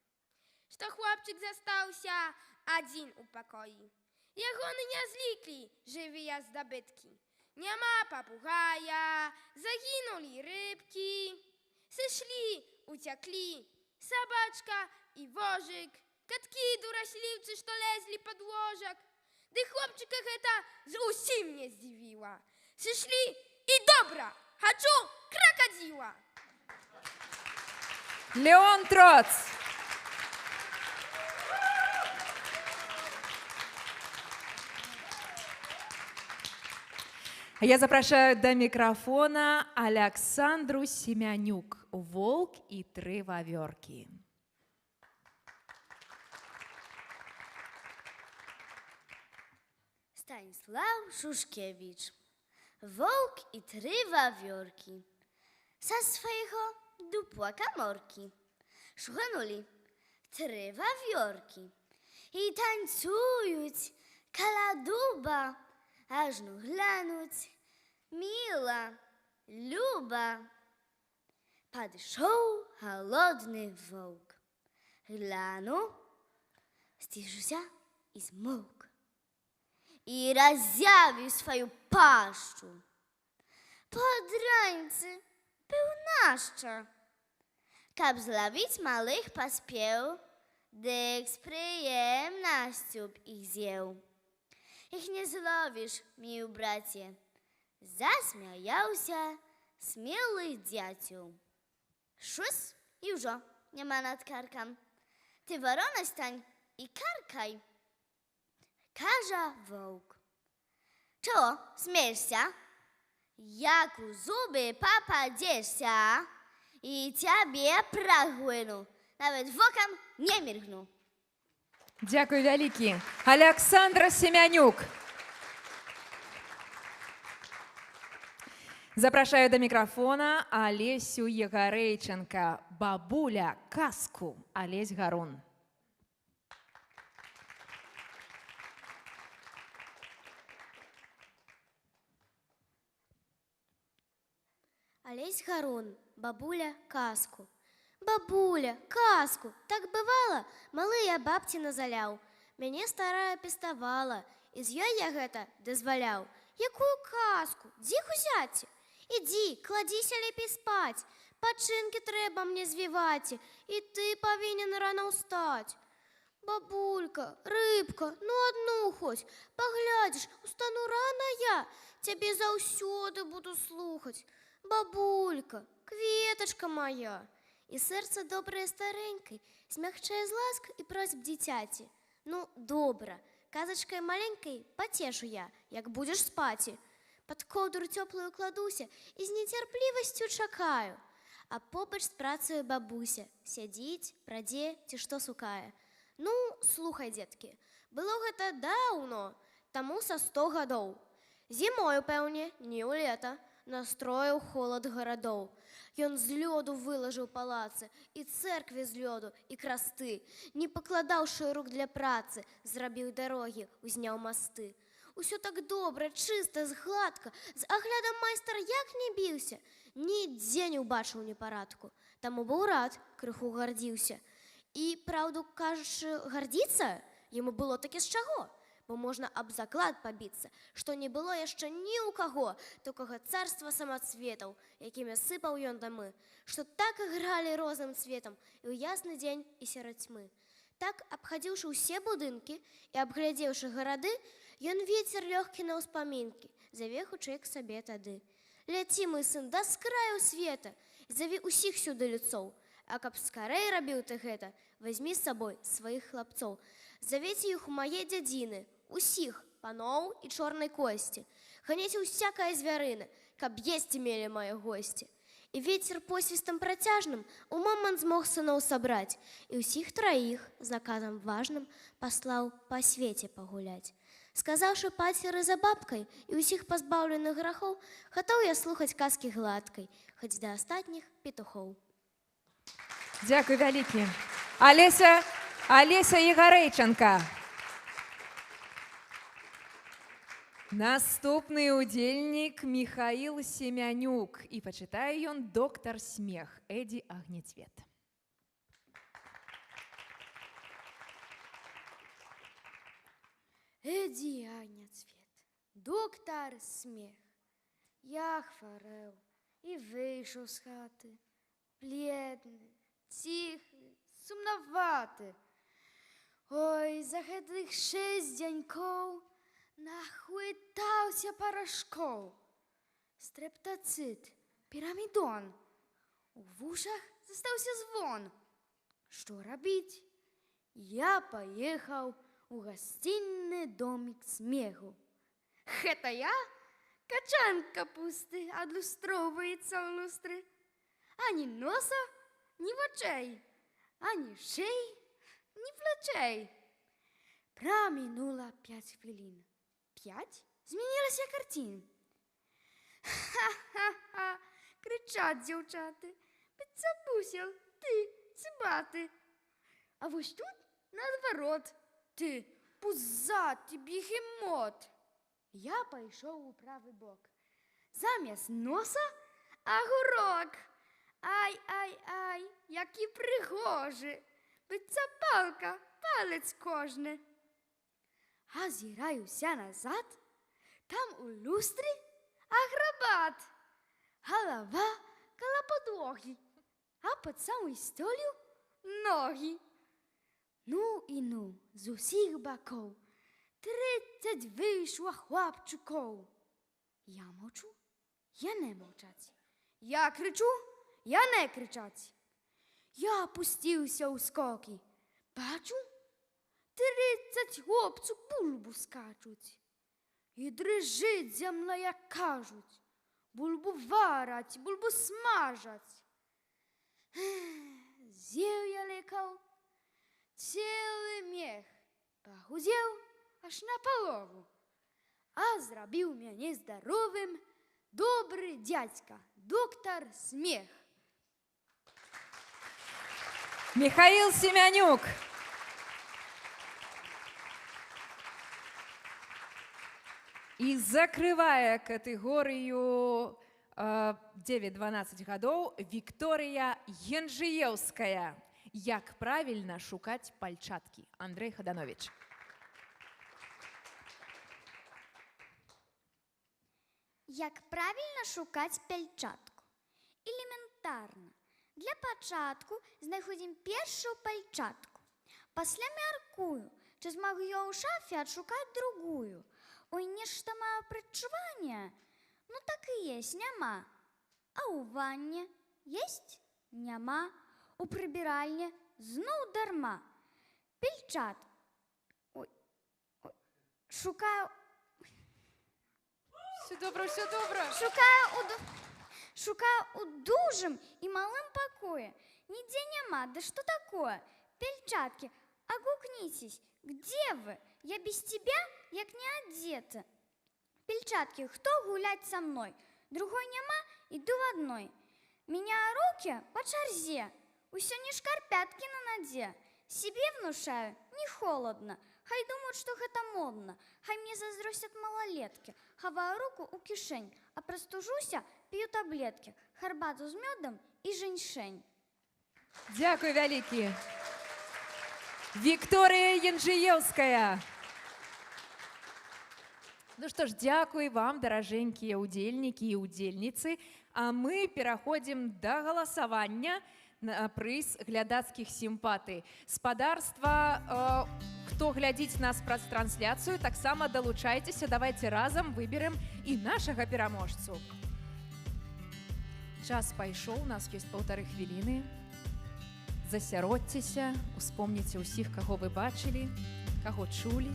że chłopczyk zastał się один u pokoi. Jak on nie zlikli, żywy ja zdobytki. nie ma papugaja, zaginuli rybki. Zeszli, uciekli, sobaczka i wożyk. Katki duraśliwcy, što lezli pod łożak. Gdy chłopczyka heta z usi mnie zdziwiła. Zeszli i dobra, haczu krakadziła. Леон Троц. Я запрашаю до микрофона Александру Семянюк. «Волк и три ваверки». Stanisław Szuszkiewicz. Wołk i trzy wawiorki. Za swojego dupła kamorki. Szuknuli trzy wawiorki. I tańcują kala duba, aż no glanąć mila, luba. Подошел голодный волк. Глянул, стишься и смолк. И разъявил свою пащу. Подранцы был наща. Каб зловить малых поспел, дык с приемностью их з'ел. Их не зловишь, мил братья, засмеялся смелый дятел. Щось і вже нема над карком. Ти ворона стань і каркай. Каже вовк. Чого, смієшся? Як у зуби попадешся, і тебе проглину, навіть воком не міргну. Дякую вялікі. Александра Семянюк. Запрашаю до микрофона Олесю Егорейченко. «Бабуля, казку». Олесь Гарун. Олесь Гарун, бабуля, казку. Бабуля, казку, так бывало, малы я бабці назаляў. Мяне старая пеставала, і з ёй я гэта дазваляў. Якую казку? Дзе узяць? Ідзі, кладзіся лепей спаць. Пачынкі трэба мне звіваць, і ты павінен рана ўстаць. Бабулька, рыбка, ну одну хоць, паглядзіш, устану рана я, цябе заўсёды буду слухаць. Бабулька, кветачка моя. І сэрца добрае старэнькай змягчае з ласк і просьб дзіцяці. Ну, добра, казачкай маленькай пацешу я, як будзеш спаці. Пад коўдру цёплую кладуся і з нецярплівасцю чакаю. А побач з працаю бабуся сядзіць, прадзе ці што сукае. Ну, слухай, дзеткі, было гэта даўно, таму са 100 гадоў. Зімою, пэўне, не ў лета, настроіў холад гарадоў. Ён з лёду вылажыў палацы, і цэркві з лёду, і красты. Не пакладаўшы рук для працы, зрабіў дарогі, узняў масты. Усё так добра, чыста, згладка, з аглядам майстар як не біўся, нідзе не ўбачыў непарадку. Таму быў рад, крыху гардзіўся. І, праўду кажучы, гардзіцца яму было такі з чаго, бо можна аб заклад пабіцца, што не было яшчэ ні ў каго такога царства самацветаў, якімі сыпаў ён дамы, што так ігралі розным цветам і ў ясны дзень і сярод тьмы. Так, абхадзіўшы ўсе будынкі і абглядзеўшы гарады, ён вецер лёгкі на ўспамінкі, заве хутчэй к сабе тады. Ляці, мой сын, да скраю света, заві усіх сюды людцоў, а каб скарэй рабіў ты гэта, вазьмі з сабой сваіх хлапцоў. Завеце іх у мае дзядзіны, усіх, паноў і чорнай косці. Ганіце ўсякае звярыны, каб есці мелі мае госці. І вецер посвістам працяжным у момант змог сыноў сабраць, і ўсіх траіх з наказам важным паслаў па свеце пагуляць. Сказаўшы пацеры за бабкай і ўсіх пазбаўленых грахоў, гатоў я слухаць казкі гладкай, хоць да астатніх петухоў. Дякую вялікі. Олеся Егорейченко. Наступны удзельнік Михаил Семянюк. І пачытае ён доктар смех Эдзі Агнецвет. Эдзі Агнецвет, доктар смех. Я хворел и вышел с хаты, бледный, тихий, сумноватый. Ой, за гэтых 6 дзянькоў нахвытаўся парашкоў. Стрептоцит, пирамидон. У вушах застаўся звон. Что рабіць? Я поехал у гостиный домик смеху. Гэта я? Качан капусты адлюстроўваецца ў люстры. Ані носа, ні вачэй, ані шэй, ні плечэй. Промінула 5 хвілін. 5? Змінілася картин. Ха-ха-ха, кричать дзяўчаты. Підцапусіл, ты, цыбаты. А вось тут наадварот. Ты, пузаty бегемот. Я пайшоў у правы бок. Замест носа агурок. Ай-ай-ай, які прыгожы. Быццам палка, палец кожны. Азіраюся назад. Там у люстры аграбат. Голова каля падлогі, а пад самой столью ногі. Ну і ну, з усіх бакоў 30 выйшла хлопчукоў. Я мовчу, яны мовчаць. Я кричу, яны кричаць. Я опустился у скоки. Бачу, 30 хлопців бульбу скачуть. І дрижить земля, як кажуть. Бульбу варять, бульбу смажать. З'їв я лікав, цілий мех. Похудів аж на полову. А зробив мене здоровим добрий дядька, доктор Смех. Михаил Семенюк. І закрывае катэгорыю 9-12 гадоў Вікторыя Янжыеўская. Як правільна шукаць пальчаткі? Андрэй Хаданович. Як правільна шукаць пальчатку? Элементарна. Для пачатку знаходзім першую пальчатку. Пасля мяркую, ці змагу я ў шафе адшукаць другую. Ой, нешта мае прадчуванне. Ну так і есть, няма. А ў ванне есть? Няма. У прыбіральні зноў дарма. Пальчат. Ой, шукаю... Все добра, все добра. Шукаю у дужым і малым пакоі. Нідзе няма, да што такое? Пальчаткі, агукніцесь, где вы? Я без тебя, як не одета. Пальчаткі, хто гуляць са мной? Другой няма, іду в одной. Меня руки по чарзе, усё не шкарпяткі на наде. Себе внушаю, не холодно. Хай думают, что гэта модно. Хай мне заздросят малолетки. Хаваю руку у кишень, а простужуся, пью таблетки. Харбату з мёдом і женьшень. Дякую вялікі. Вікторія Янжыеўская. Ну что ж, дзякуй вам, даражэнькія ўдзельнікі і ўдзельніцы. А мы пераходзім да галасавання на прыз глядацкіх сімпатый. Спадарства, хто глядзіць нас праз трансляцыю, таксама далучайцеся, давайте разам выберем і нашага пераможцу. Час пайшоў, у нас ёсць 1,5 хвіліны. Засяродзьцеся, успомніце ўсіх, каго вы бачылі, каго чулі.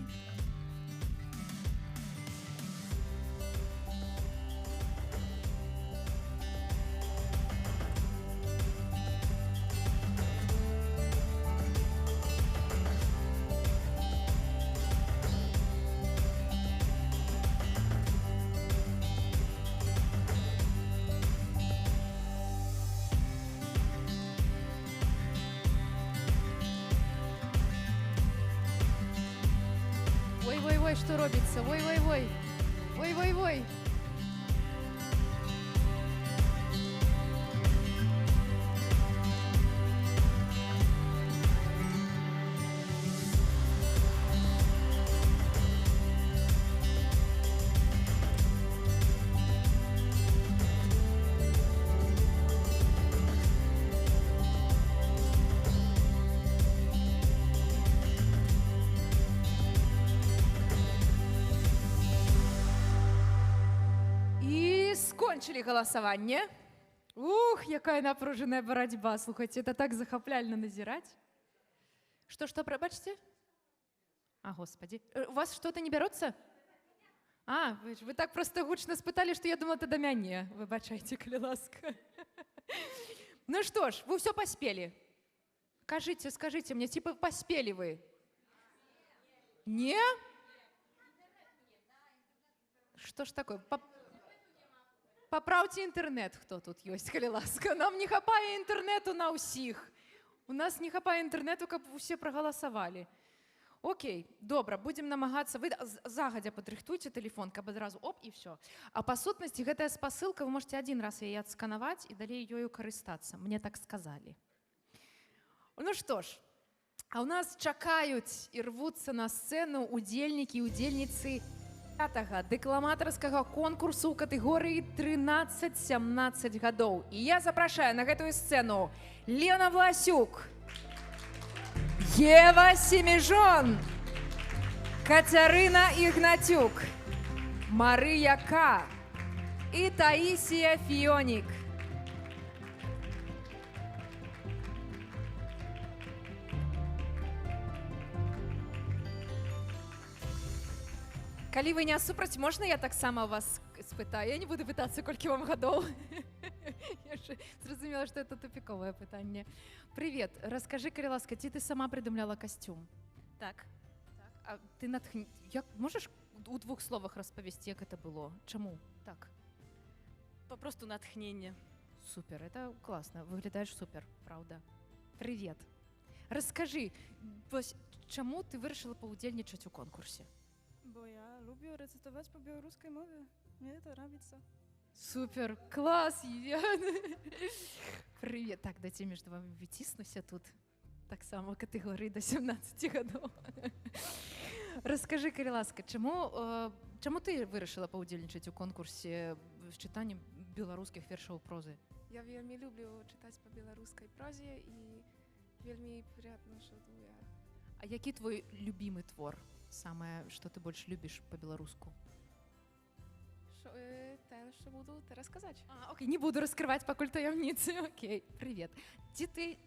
Ой-ой-ой, что робится? Ой-ой-ой. Ой-ой-ой. Мы скончили голосование. Ух, якая напруженная борьба. Слушайте, это так захопляльно назирать. Что, пробачьте? А, господи. У вас что-то не берется? А, вы так просто гучно спытали, что я думала, это до мяне. Выбачайте, коли ласка. Ну что ж, вы все поспели. Скажите мне, типа поспели вы? Не? Что ж такое? Поправьте интернет, хто тут ёсць, калі ласка. Нам не хапае інтэрнэту на ўсіх. У нас не хапае інтэрнэту, каб усе прагаласавалі. Окей, добра, будзем намагацца. Вы загадзя падрыхтуйце тэлефон, каб адразу оп і все. А па сутнасці гэтая спасылка, вы можете один раз яе адсканаваць і далей ёю карыстацца. Мне так сказалі. Ну што ж, а ў нас чакаюць і рвуцца на сцэну удзельнікі і удзельніцы 5-го дэкламатарскага конкурсу ў катэгорыі 13-17 гадоў. І я запрашаю на гэтую сцэну Лена Власюк, Ева Семежон, Кацярына Ігнатюк, Марыя К. і Таісія Фіонік. Калі вы не супраць, можна я таксама вас спытаю? Я не буду пытацца, колькі вам гадоў. Я ж зразумела, што это тупіковае пытанне. Привет, раскажы, калі ласка, ці ты сама прыдумляла касцюм? Так. А ты можаш у 2 словах распавесці, як это было? Чаму так? Попросту натхнение. Супер, это классно, выглядаешь супер, правда. Привет. Расскажи, чаму ты вырашила паўдзельнічаць у конкурсе? Бо я люблю рецитовать по белорусской мове. Мне это нравится. Супер, класс! Привет. Так, дайте между вами вытиснуся тут. Так само категории до 17 годов. Расскажи, калі ласка, чаму ты вырашила паўдзельнічаць у конкурсе чытання беларускіх вершаў прозы? Я вельмі люблю чытаць па беларускай прозе і вельмі прыятна, што я. А які твой любимый твор? Самое, что ты больше любишь по-белоруску? Ten, что буду teraz сказать. Окей, не буду раскрывать покуль таямницы. Окей, привет.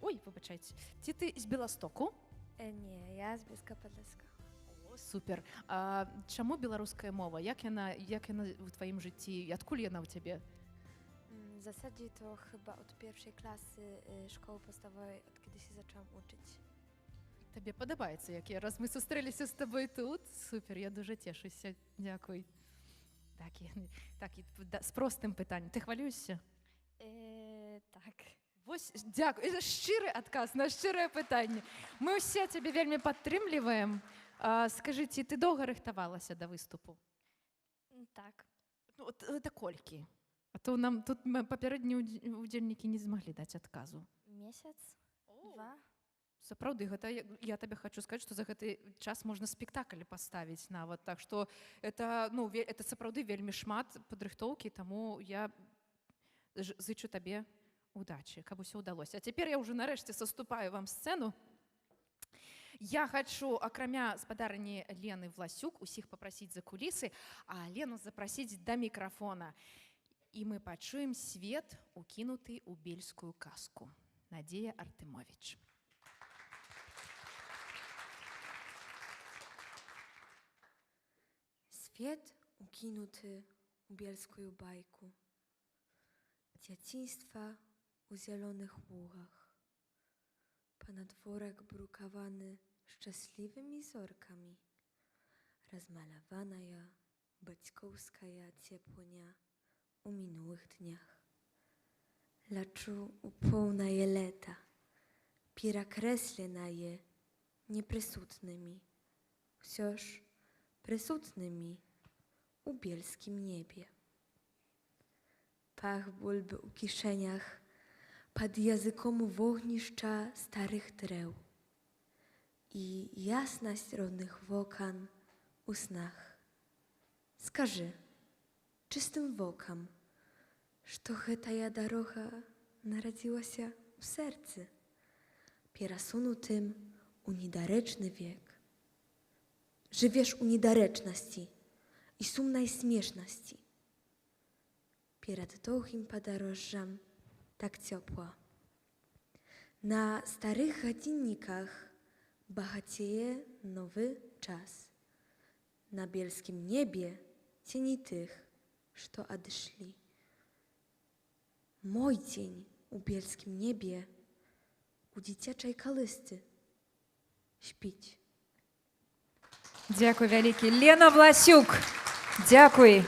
Ой, вибачайте. Ты из Белостоку? Не, я з Бескападляска. О, супер. А чаму беларуская мова? Як яна в твоім жыцці? Адкуль яна ў цябе? W zasadzie to chyba od pierwszej klasy szkoły podstawowej, od kiedy się zaczęłam uczyć. Табе падабаецца, раз мы сустрэліся з табой тут? Супер, я дуже цешуся. Дзякуй. Так, з простым пытаннем. Ты хвалюешся? Так. Вось, дзякуй. Это шчыры адказ на шчырае пытанне. Мы ўсе цябе вельмі падтрымліваем. Скажыце, ты доўга рыхтавалася да выступу? Так. Это колькі? А то нам тут папярэднія удзельнікі не змаглі даць адказу. Месяц? 2? Сапраўды, я табе хочу сказаць, што за гэты час можна спектакль паставіць нават. Так што это сапраўды вельмі шмат падрыхтоўкі, таму я зычу табе удачы, каб усё ўдалося. А цяпер я ўжо нарэшце саступаю вам сцэну. Я хочу, акрамя спадарні Лены Власюк, усіх папрасіць за кулісы, а Лену запрасіць да мікрафона. І мы пачуем свет, укінуты ў бельскую казку. Надзея Артымовіч. Свет укинуты у bielską bajku. Dzieciństwa u zielonych ługach. Ponadworek brukawany szczęśliwymi zorkami. Rozmalowana ja baćkowska ciepłonia u minłych dniach. Laczu upełna je leta. Pira kreslena je nieprzysutnymi. Wciąż prysutnymi u bielskim niebie. Pach bulby u kieszeniach, pod językom wogniszcza starych drew i jasność rodnych wokan u snach. Skaży, czystym wokam, że ta doroga narodziła się w sercu, piersunutym u niedareczny wiek. Żywiesz u niedareczności i sumnej śmieszności. перед довгим подорожжем так тепло. На старых годинниках багатеє новый час. На бельском небе тени tych, что отошли. Мой тень у бельском небе, у дитячей колысты śpić. Дякую вялікі. Лена Власюк. Дякую.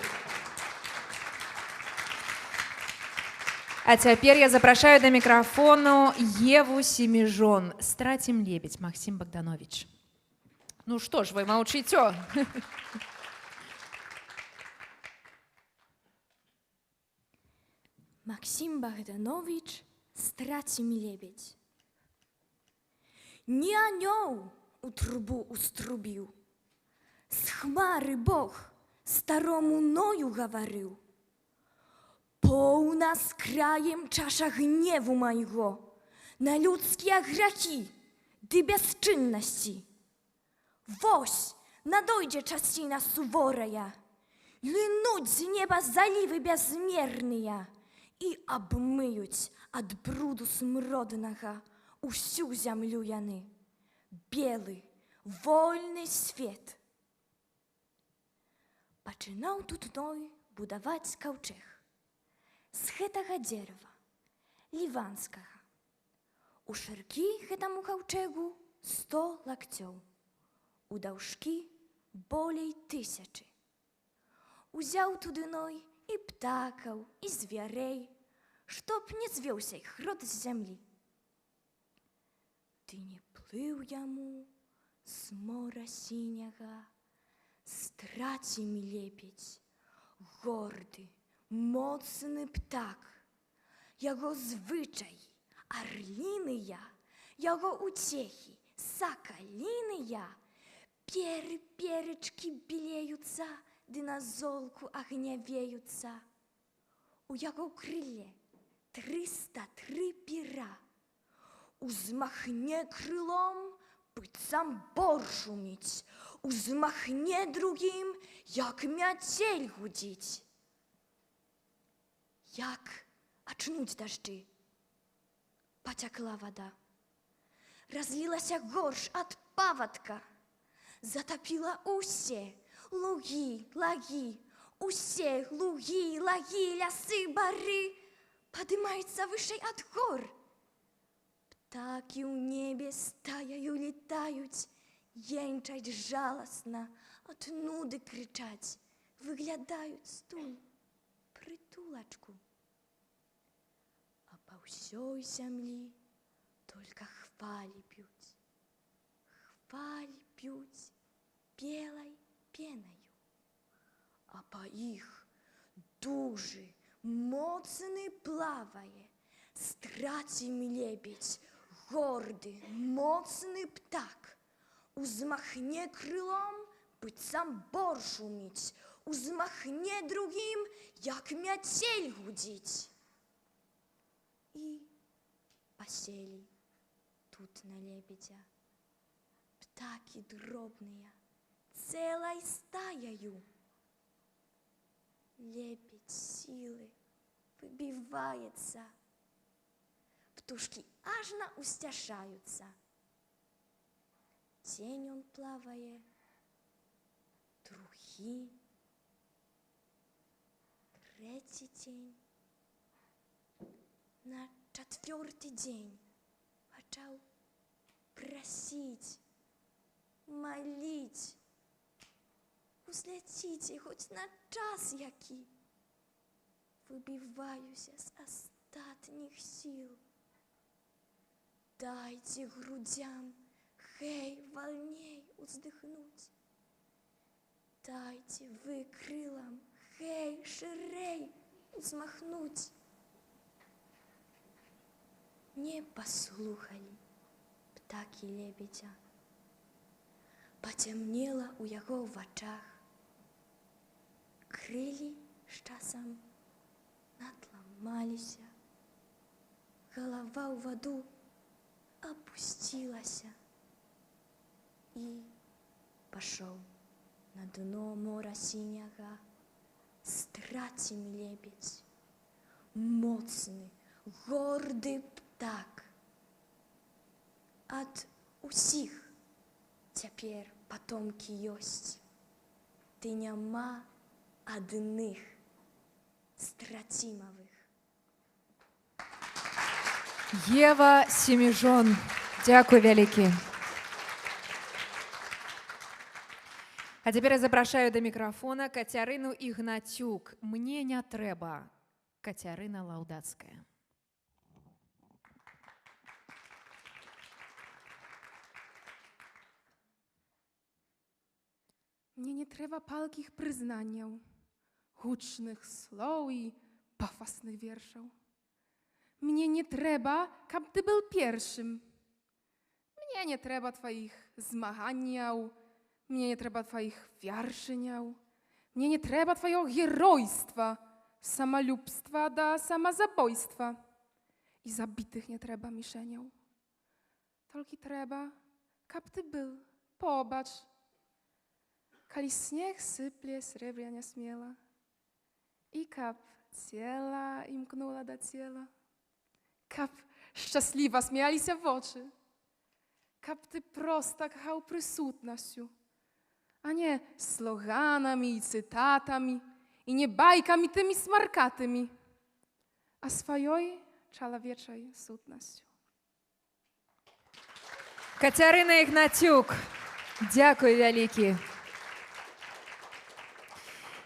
А цяпер я запрашаю да мікрафону Еву Семежон. Страцім лебедь, Максим Богданович. Ну што ж вы маўчыцё? Максим Богданович, страцім лебедь. Не анёл у трубу уструбіў, з хмары Бог старому ною гаварыў. Поўна з краем чаша гневу майго на людскія грахі ды бясчыннасці. Вось надойдзе часціна суворая, лінуць з неба залівы бязмерныя і абмыюць ад бруду смроднага усю зямлю яны. Белы, вольны свет. Пачынаў тут ной будаваць каўчэг з гэтага дзерава, ліванскага. У шыркі гэтаму каўчэгу 100 лакцёў, у даўжкі болей 1000. Узяў туды ной і птакаў, і звярэй, чтоб не звёўся іх род з зямлі. Ды не плыў яму з мора сіняга страцім лебедь, горды, моцны птак. Яго звычай арліныя, яго уцехі сакаліныя, перечкі белеюцца, ды на золку агнявеюцца. У яго крыле 303 пера. Узмахне крылом, быццам бор шуміць, узмахне другім, як мяцель гудзіць. Як ачнуць дажджы? Пацякла вада. Разлілася горш ад павадка. Затапіла усе лугі, лагі, усе лугі, лагі, лясы, бары. Падымаюцца вышэй ад гор. Птакі ў небе стаяю летаюць, енчаць жаласна, ад нуды крычаць, выглядаюць стуль, прытулачку. А па ўсёй зямлі толькі хвалі п'юць. Хвалі п'юць белай пенаю. А па іх дужы, моцны плавае страцім лебедь, горды, моцны птак. Узмахне крылом, быццам бор шуміць, узмахне другім, як мяцель гудзіць. І паселі тут на лебедзя птакі дробныя, цэлай стаяю. Лебедь сілы выбіваецца, птушкі ажна усцяшаюцца. Цень он плавае, другі, трэці цень. На 4-й дзень пачаў прасіць, маліць. Узляціце хоць на час які. Выбіваюся з астатніх сіл. Дайце грудзям хэй вольней уздыхнуць. Дайце вы крылам хэй шырэй узмахнуць. Не паслухалі птакі лебедзя. Пацямнела ў яго вачах. Крылі з часам натламаліся. Галава ў ваду опусцілася. І пашоў на дно мора сіняга страцім лебедь, Моцны, горды птак. Ад усіх цяпер патомкі ёсць. Ты няма адных страцімавых. Ева Семижон. Дякую вялікі. А цяпер я запрашаю да мікрафона Кацярыну Ігнацюк. Мне не трэба. Кацярына Лаўдацкая. Мне не трэба палкіх прызнанняў, гучных слоў і пафасных вершаў. Мне не трэба, каб ты был першым. Мне не трэба тваіх змаганняў, мне не трэба тваіх вяршыняў, мне не трэба тваёго геройства, самалюбства да самазабойства. І забітых не трэба мішэняў. Толькі трэба, каб ты был побач. Калі снег сыпле срэбряня смела, і каб цела імкнула да цела, каб шчасліва сміяліся вочы, каб ты проста кахаў прысутнасцю, а не слоганамі і цытатамі, і не байкамі тымі смаркатымі, а сваёй чалавечай сутнасцю. Кацярына Ігнацюк. Дякую вялікі.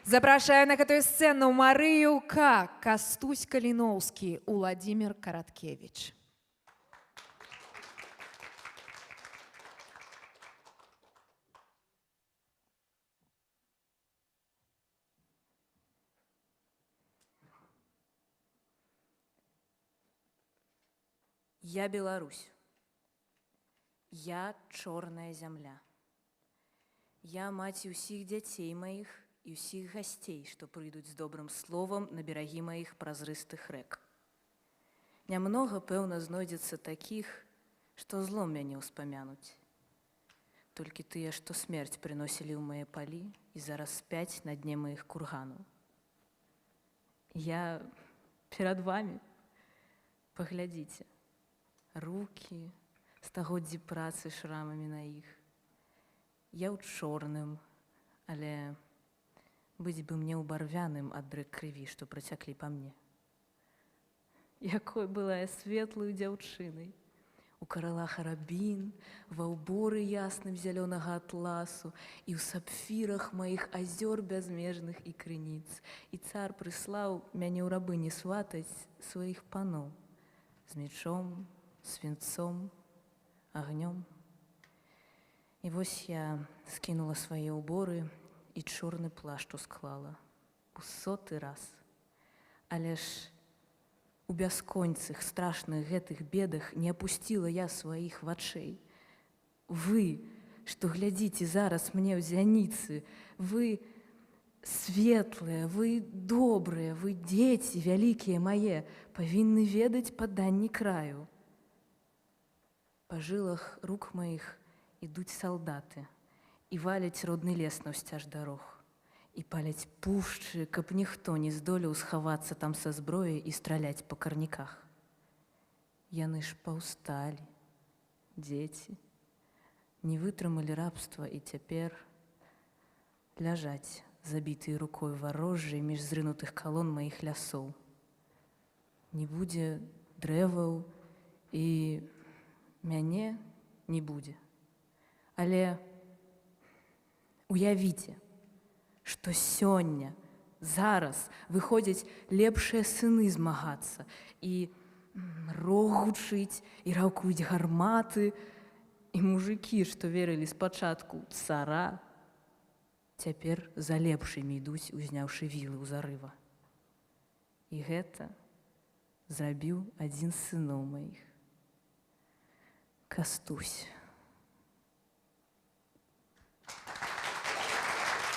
Запрашаю на гэтую сцэну Марыю К, Кастусь Каліноўскі, Уладзімір Караткевіч. Я Беларусь. Я чорная зямля. Я маці ўсіх дзяцей маіх і ўсіх гасцей, што прыйдуць з добрым словам на берагі маіх празрыстых рэк. Нямнога, пэўна, знойдзецца такіх, што злом мяне ўспамянуць. Толькі тыя, што смерць прыносілі ў мае палі і зараз спяць на дне маіх курганаў. Я перад вамі. Паглядзіце. Рукі, стагоддзі працы шрамамі на іх. Я ў чорным, але быць бы мне ў барвяным ад дрэк крыві, што працяклі па мне. Якой была я светлую дзяўчынай. У карала харабін, ва ўборы ясным зялёнага атласу і ў сапфірах маіх азёр бязмежных і крыніц. І цар прыслаў мяне ў рабыні сватаць сваіх паноў з мечом, свінцом, агнём. І вось я скінула свае ўборы і чорны плашч усклала у 100-ы раз. Але ж у бясконцых страшных гэтых бедах не апусціла я сваіх вачэй. Вы, што глядзіце зараз мне ў зяніцы, вы светлыя, вы добрыя, вы дзеці вялікія мае, павінны ведаць паданні краю. Па жылах рук маіх ідуць салдаты і валяць родны лес наўсцяж дарог, і паляць пушчы, каб ніхто не здолеў схавацца там са зброяй і страляць па карніках. Яны ж паўсталі, дзеці, не вытрымалі рабства і цяпер ляжаць, забітыя рукой варожжай між зрынутых калон маіх лясоў. Не будзе дрэваў і мяне не будзе. Але уявіце, што сёння, зараз выходзяць лепшыя сыны змагацца і рог гучыць, і раўкуюць гарматы, і мужыкі, што верылі спачатку цара, цяпер за лепшымі ідуць, узняўшы вілы ў зарыва. І гэта зрабіў адзін з сыноў маіх. Кастусь.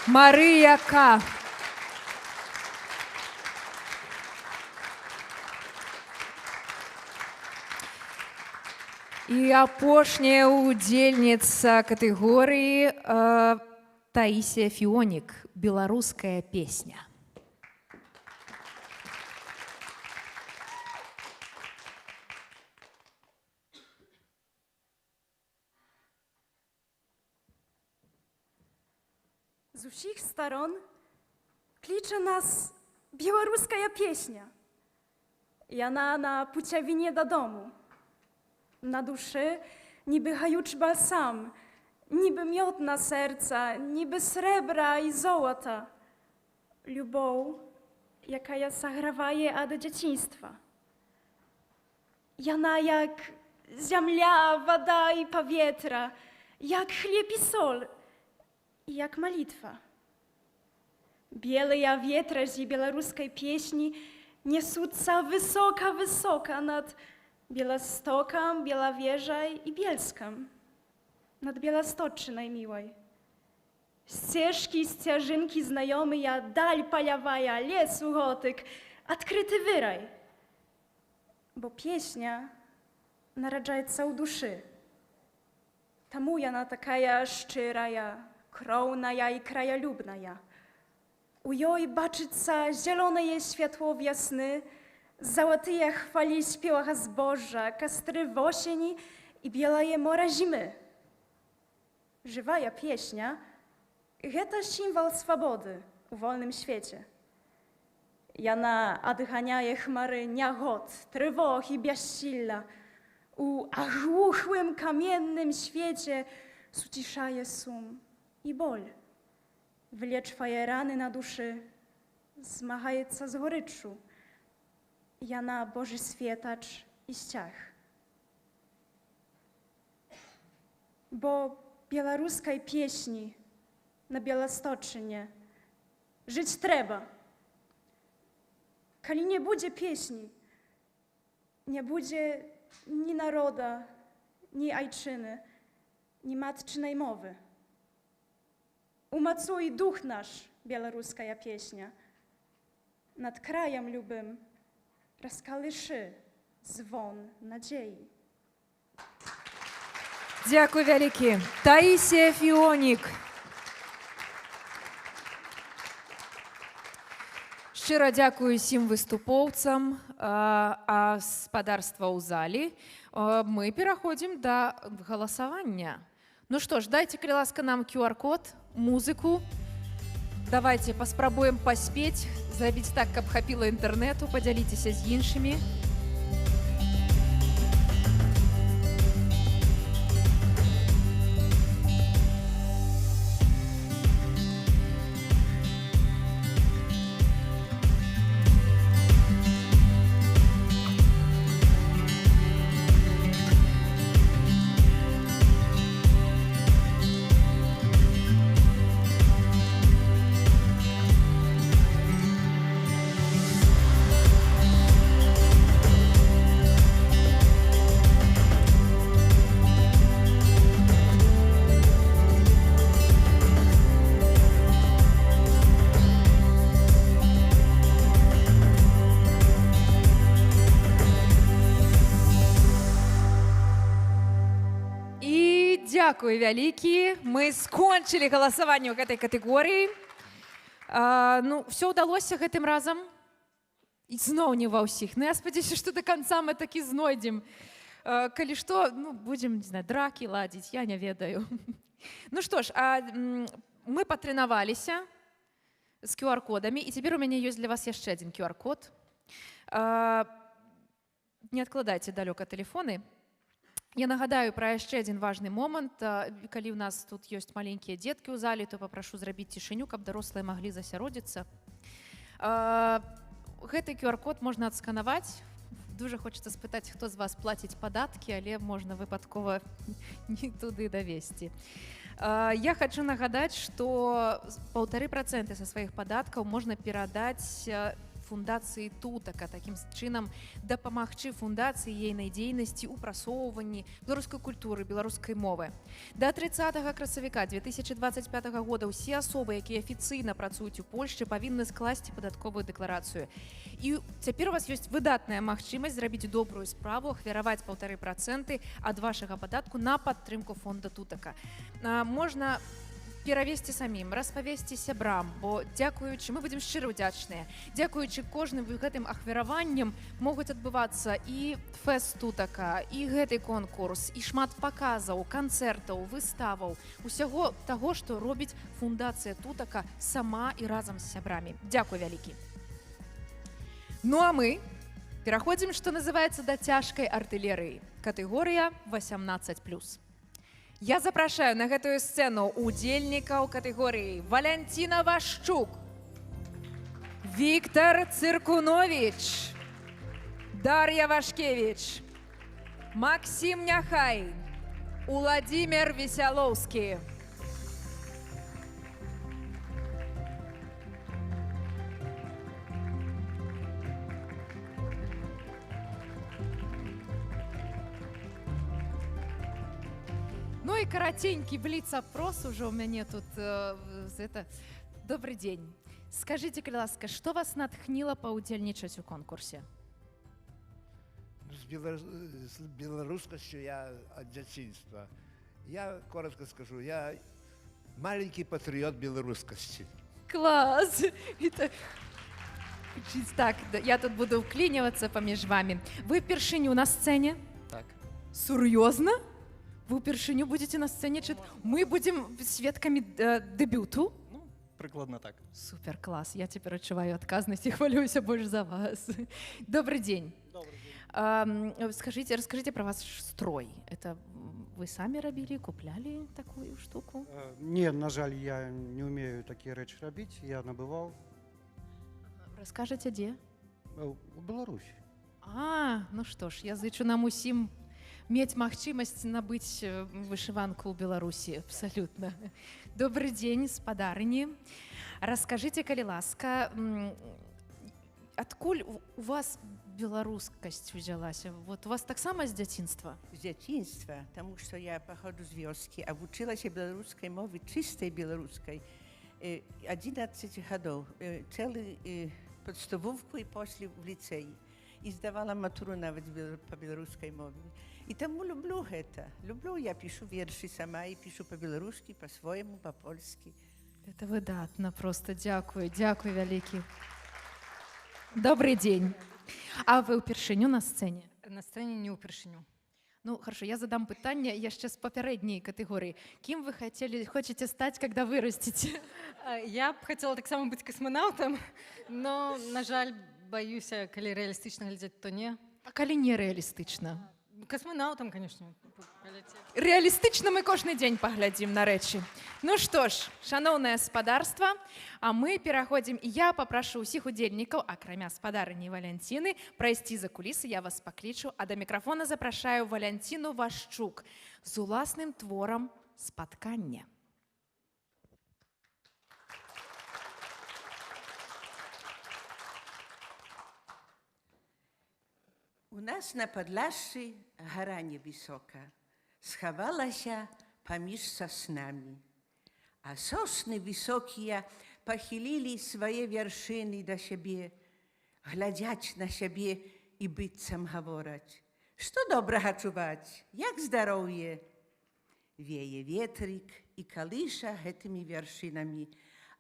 Марыя К. І апошняя удзельніца катэгорыі Таісія Фіонік, беларуская песня. Z усіх сторон кличе нас білоруська пісня. І вона на путявині додому. На душі ніби гаючий бальсам, ніби мьод на серця, ніби сребра і золота. Любов, яка заграває до дитинства. Вона як земля, вода і повітря, як хліб і соль, і як молитва. Белые ветражи белорусской песни несутся высоко-высоко над Белостоком, Беловежей и Бельском, над Белосточиной милой. Стежки, стяжинки знакомые, даль полевая, лес уготик, открытый вырай. Бо песня народжается у души. Тому она такая щирая, кровная и краолюбная. У ёй бачыцца зялёнае святло вясны, залатыя хвалі спелага збожжа, кастры восені і белае мора зімы. Жывая песня – гэта сімвал свабоды у вольным свеце. Яна адганяе хмары нягод, трывог і бяссілля. У аглухлым каменным свеце суцішае сум і боль. Wyleczwuje rany na duszy, zmagaється z goryczu. Jana Boży Swietacz i ściach. Bo białoruskiej pieśni na Białostoczynie żyć trzeba. Kali nie będzie pieśni, nie będzie ni naroda, ni ojczyny, ni matczynej mowy. Umacuje duch nasz, białoruska pieśnia. Nad krajem lubym rozkaliszy dzwon nadziei. Дякую вялікі. Таїсія Фіонік. Шчыра дзякую усім выступоўцам, спадарства ў залі. Мы пераходзім да галасавання. Ну что ж, дайте, калі ласка, нам QR-код, музыку. Давайте паспрабуем паспець, зрабіць так, каб хапіла інтэрнэту, падзяліцеся з іншымі. Дякую вялікі. Мы скончылі галасаванне ў гэтай катэгорыі. Ну, все ўдалося гэтым разам. І зноў не ва ўсіх. Ну, я спадзяюся, што да канца мы такі знойдзем. Калі што, ну, будзем, не знаю, дракі ладзіць, я не ведаю. Ну што ж, мы патрэнаваліся з QR-кодамі, і цяпер у мяне ёсць для вас яшчэ адзін QR-код. Не адкладайце далёка тэлефоны. Я нагадаю пра яшчэ адзін важны момант. Калі ў нас тут ёсць маленькія дзеткі ў залі, то папрашу зрабіць цішыню, каб дарослыя маглі засяродзіцца. Гэты QR-код можна адсканаваць. Дужа хочацца спытаць, хто з вас плаціць падаткі, але можна выпадкова не туды давесці. Я хочу нагадаць, што 1,5% са сваіх падаткаў можна перадаць фундацыі Тутака, такім чынам дапамагчы фундацыі ейнай дзейнасці ў прасоўванні беларускай культуры, беларускай мовы. Да 30 красавіка 2025 года ўсе асобы, якія афіцыйна працуюць у Польшчы, павінны скласці падатковую дэкларацыю. І цяпер у вас ёсць выдатная магчымасць зрабіць добрую справу, ахвяраваць 1,5% ад вашага падатку на падтрымку фонда Тутака. Можна перавесці самім, распавесці сябрам, бо дзякуючы, мы будзем шчыра ўдзячныя. Дзякуючы кожным гэтым ахвяраванням могуць адбывацца і фэст тутака, і гэты конкурс, і шмат паказаў, канцэртаў, выставаў, усяго таго, што робіць фундацыя тутака сама і разам з сябрамі. Дзякуй вялікі. Ну а мы пераходзім, што называецца, да цяжкай артылерыі. Катэгорыя 18+. Я запрашаю на гэтую сцэну удзельнікаў катэгорыі Валянціна Вашчук, Віктор Цыркунович, Дар'я Вашкевич, Максим Няхай, Уладзімир Весялоўскі. Ну и коротенький блиц-опрос уже у меня тут. Добрый день. Скажите, калі ласка, что вас натхнило паўдзельнічаць у конкурсе? С белорусскостью я от детства. Я коротко скажу, я маленький патриот белорусскости. Класс! Так, я тут буду вклиниваться поміж вами. Вы першыню на сцене? Так. Сур'ёзна? Вы упершыню будете на сцене чыт? Мы будем сведками дебюту? Ну, прикладно так. Супер, класс. Я теперь отчуваю отказность и хвалююсь больше за вас. Добрый день. Добрый день. Расскажите про ваш строй. Это вы сами робили, купляли такую штуку? Не, на жаль, я не умею такие речи робить. Я набывал. Расскажите, где? В Беларуси. Ну что ж, я зычу нам усім мець магчымасць набыць вышыванку ў Беларусі, абсалютна. Добрый дзень, спадарыні. Раскажыце, калі ласка, адкуль у вас беларускасць узялася? Вот у вас таксама з дзяцінства? З дзяцінства, таму што я паходжу з вёскі, а вучылася беларускай мовы, чыстай беларускай, 11 гадоў, цэлы падстawówку і пасля в ліцэі. І здавала матуру нават па беларускай мове. І таму люблю гэта. Люблю, я пишу вершы сама і пишу па-беларускі, па-свойму, па-польскі. Это выдатна, просто дзякуй, дзякуй вялікі. Добрый дзень. А вы ўпершыню на сцэне? На сцэне не ўпершыню. Ну, хорошо, я задам пытанне яшчэ з папярэдняй катэгорыі. Кім вы хочаце стаць, когда вырасціце? Я б хацела таксама быць касманаўтам, но, на жаль, баюся, калі рэалістычна глядзець, то не. А калі не рэалістычна? Касманаўтам, конечно. Рэалістычна мы кожны дзень паглядзім на рэчы. Ну што ж, шаноўнае спадарства, а мы пераходзім, і я папрашу ўсіх удзельнікаў, акрамя спадарыні Валянціны, прайсці за кулісы, я вас паклічу, а да мікрафона запрашаю Валянціну Вашчук з уласным творам «Спатканне». У нас на Падляшшы гара невысока, схавалася паміж соснамі, а сосны высокія пахілілі свае вяршыны да сябе, глядзяць на сябе і быццам гавораць: што добрага чуваць, як здароўе? Вее ветрык і калыша гэтымі вяршынамі,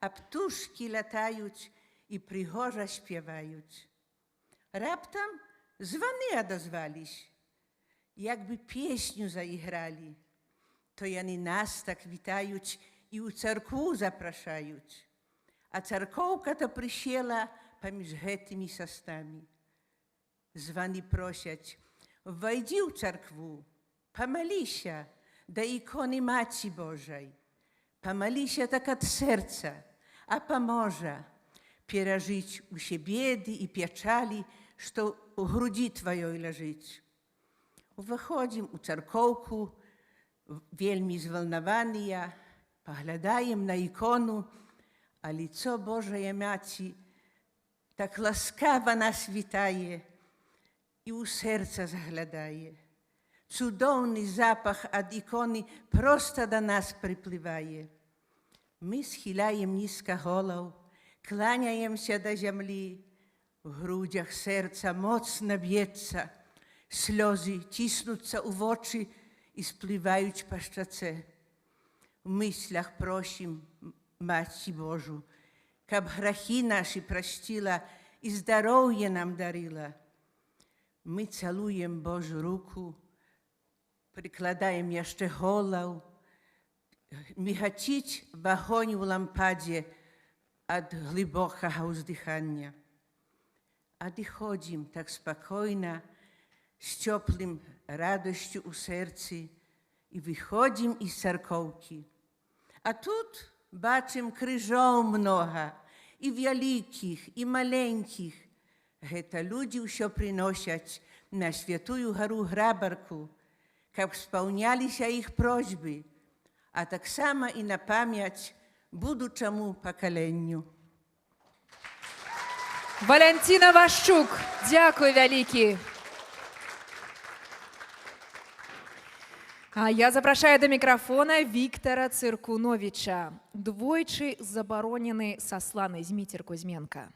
а птушкі лятаюць і прыгожа спяваюць. Раптам званы адазвались, як бы песню заігралі, то яны нас так вітаюць і ў царкву запрашаюць. А царкоўка-то прысела паміж гэтымі соснамі. Званы просяць: войди ў царкву, памаліся да іконы Маці Божай, памаліся так ад сэрца, а паможа перажыць усе беды і печалі, што у грудзі тваёй ляжыць. Уваходзім у царкоўку, вельмі звалнаваныя, паглядаем на ікону, а лицо Божае Маці так ласкава нас вітае і ў сэрца заглядае. Цудоўны запах ад іконы проста да нас прыплывае. Мы схіляем нізка голаў, кланяемся да зямлі, в грудях сэрца моцна б'ецца, слёзы ціснуцца ў вочы і сплываюць па шчацэ. в мыслях просим Маці Божу, каб грахи наши простила и здоровье нам дарила. Мы целуем Божу руку, прикладаем jeszcze голову, мигачить вогонь в лампаdzie от глубокого вздыхания. А доходим так спокойно, с теплым радостью у сердца, и выходим из церковки. А тут бачим крыжов много, и великих, и маленьких. Это люди все приносят на Святую гору Грабарку, как исполнялись их просьбы, а так само и на память будущему поколению. Валентина Ващук, дякую вялікі. А я запрашаю до мікрафона Віктора Цыркуновіча, двойчы забаронены са сланай Зміцер Кузьменка.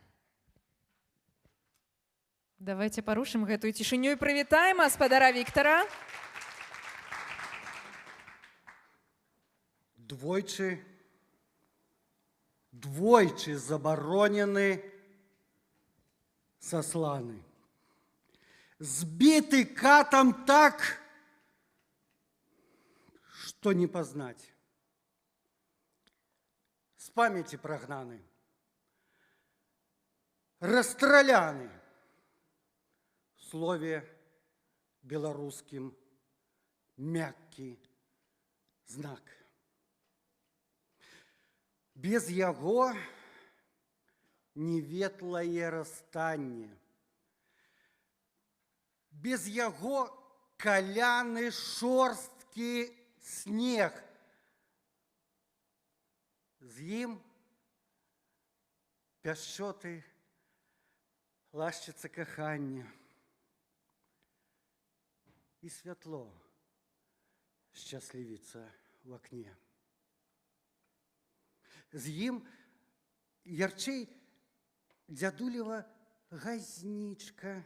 Давайте парушым гэтую цішыню і прывітаем гаспадара Віктора. Двойчы забаронены са сланы. Сбиты катом так, что не познать. С памяти прогнаны, расстреляны. В слове белорусским мягкий знак. Без яго неветлае расстанне. Без яго каляны шорсткі снег. З ім пяшчоты лашчыцца кахання. И святло счастливица в окне. З ім ярчэй дзядулева газнічка.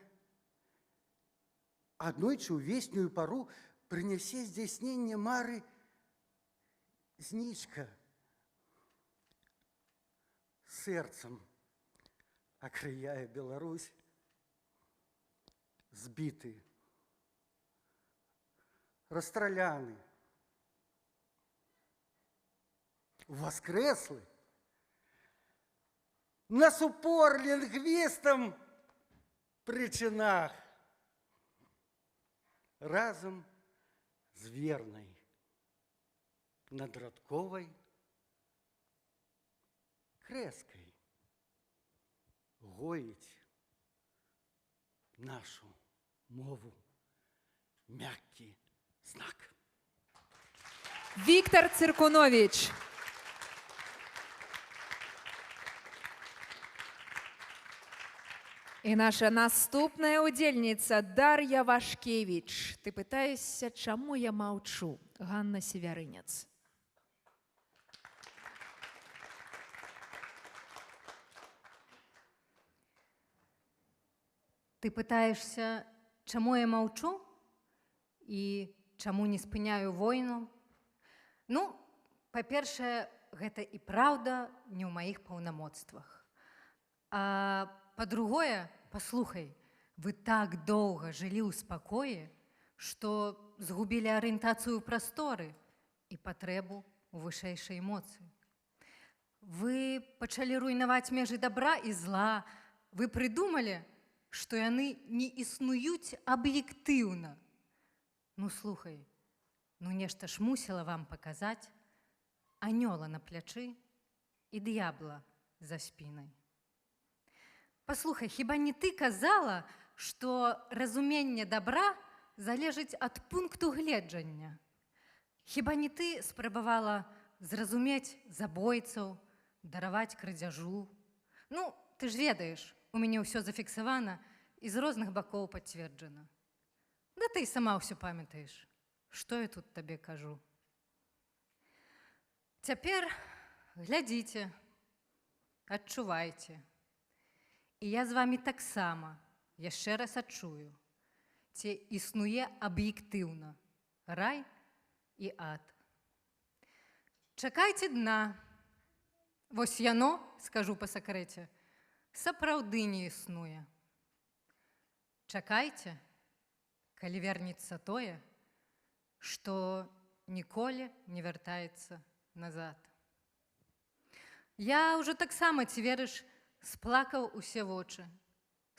Аднойчы ў веснюю пару прынясе здзяйсненне мары знічка. Сэрцам акрыяе Беларусь, збіты, расстраляны, воскреслы, на супор лінгвістам прычынах, разам з вернай, надрадковай крэскай гоіць нашу мову мяккі знак. Віктор Цыркуновіч. І наша наступная удзельніца Дар'я Вашкевіч. Ты пытаешься, чаму я маўчу? Ганна Севярынец. Ты пытаешься, чаму я маўчу і чаму не спыняю войну? Ну, па-першае, гэта і праўда не ў маіх паўнамоцтвах. А па-другое, паслухай, вы так доўга жылі ў спакоі, што згубілі арыентацыю ў прасторы і патрэбу ў вышэйшай эмоцыі. Вы пачалі руйнаваць межы добра і зла. Вы прыдумалі, што яны не існуюць аб'ектыўна. Ну, слухай, ну нешта ж мусіла вам паказаць анёла на плячы і д'ябла за спінай. Паслухай, хіба не ты казала, што разуменне добра залежыць ад пункту гледжання? Хіба не ты спрабавала зразумець забойцаў, дараваць крадзяжу? Ну, ты ж ведаеш, у мяне ўсё зафіксавана і з розных бакоў пацверджана. Да ты і сама ўсё памятаеш. Што я тут табе кажу? Цяпер глядзіце, адчувайце. І я з вамі таксама яшчэ раз адчую, ці існуе аб'ектыўна рай і ад. Чакайце дна. Вось яно, скажу па сакрэце, сапраўды не існуе. Чакайце, калі вернецца тое, што ніколі не вяртаецца назад. Я ўжо таксама, ці верыш, сплакаў усе вочы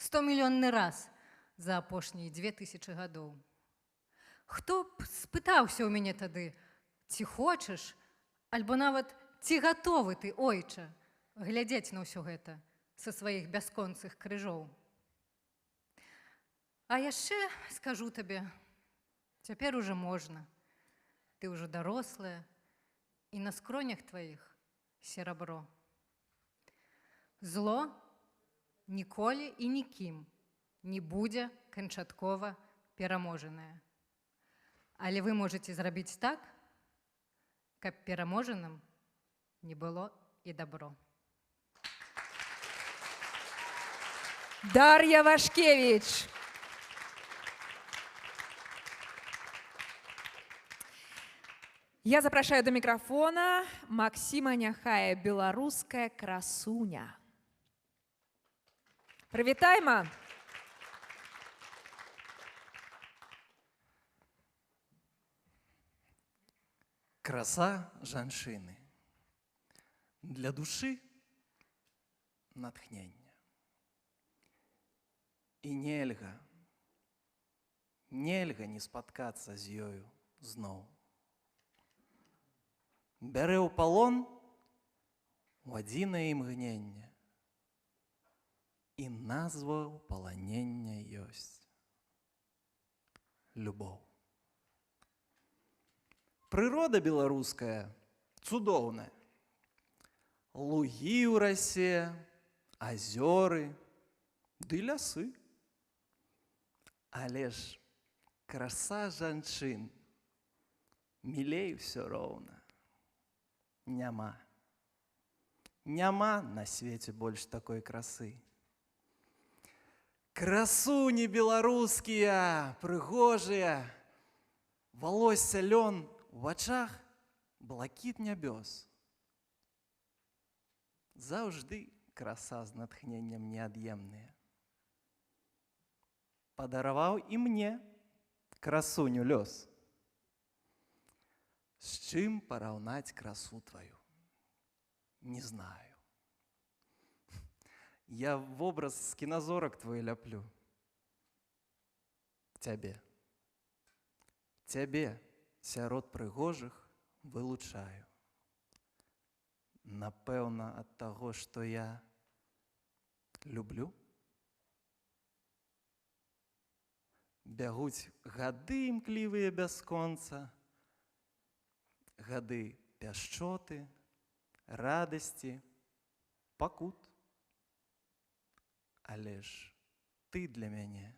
100-мільённы раз за апошнія 2000 гадоў. Хто б спытаўся ў мяне тады, ці хочаш, альбо нават ці гатовы ты, ойча, глядзець на ўсё гэта са сваіх бясконцых крыжоў. А яшчэ скажу табе, цяпер ужо можна. Ты ўжо дарослая, і на скронях тваіх серабро. Зло ніколі і нікім не будзе канчаткова пераможанае. Але вы можаце зрабіць так, каб пераможаным не было і дабро. Дар'я Вашкевич. Я запрашаю до мікрафона Максіма Няхая, беларуская красуня. Прывітайма! Краса жанчыны. Для душы натхнення. І нельга не спаткацца з ёю зноў. Бярэ ў палон у адзінае імгненне, і назва ў паланення ёсць любоў. Прырода беларуская цудоўная. Лугі ў расе, азёры ды лясы. Але ж краса жанчын мілей усё роўна. Няма на свеце больш такой красы. Красуні беларускія, прыгожыя, валосся лён, у вачах блакіт нябёс. Заўжды краса з натхненнем неад'емныя. Падараваў і мне красуню лёс. З чым параўнаць красу тваю? Не знаю. Я вобраз з кіназорак твой ляплю. Цябе сярод прыгожых вылучаю. Напэўна, ад таго, што я люблю. Бягуць гады імклівыя бясконца, гады пяшчоты, радасці, пакут. Але ж ты для мяне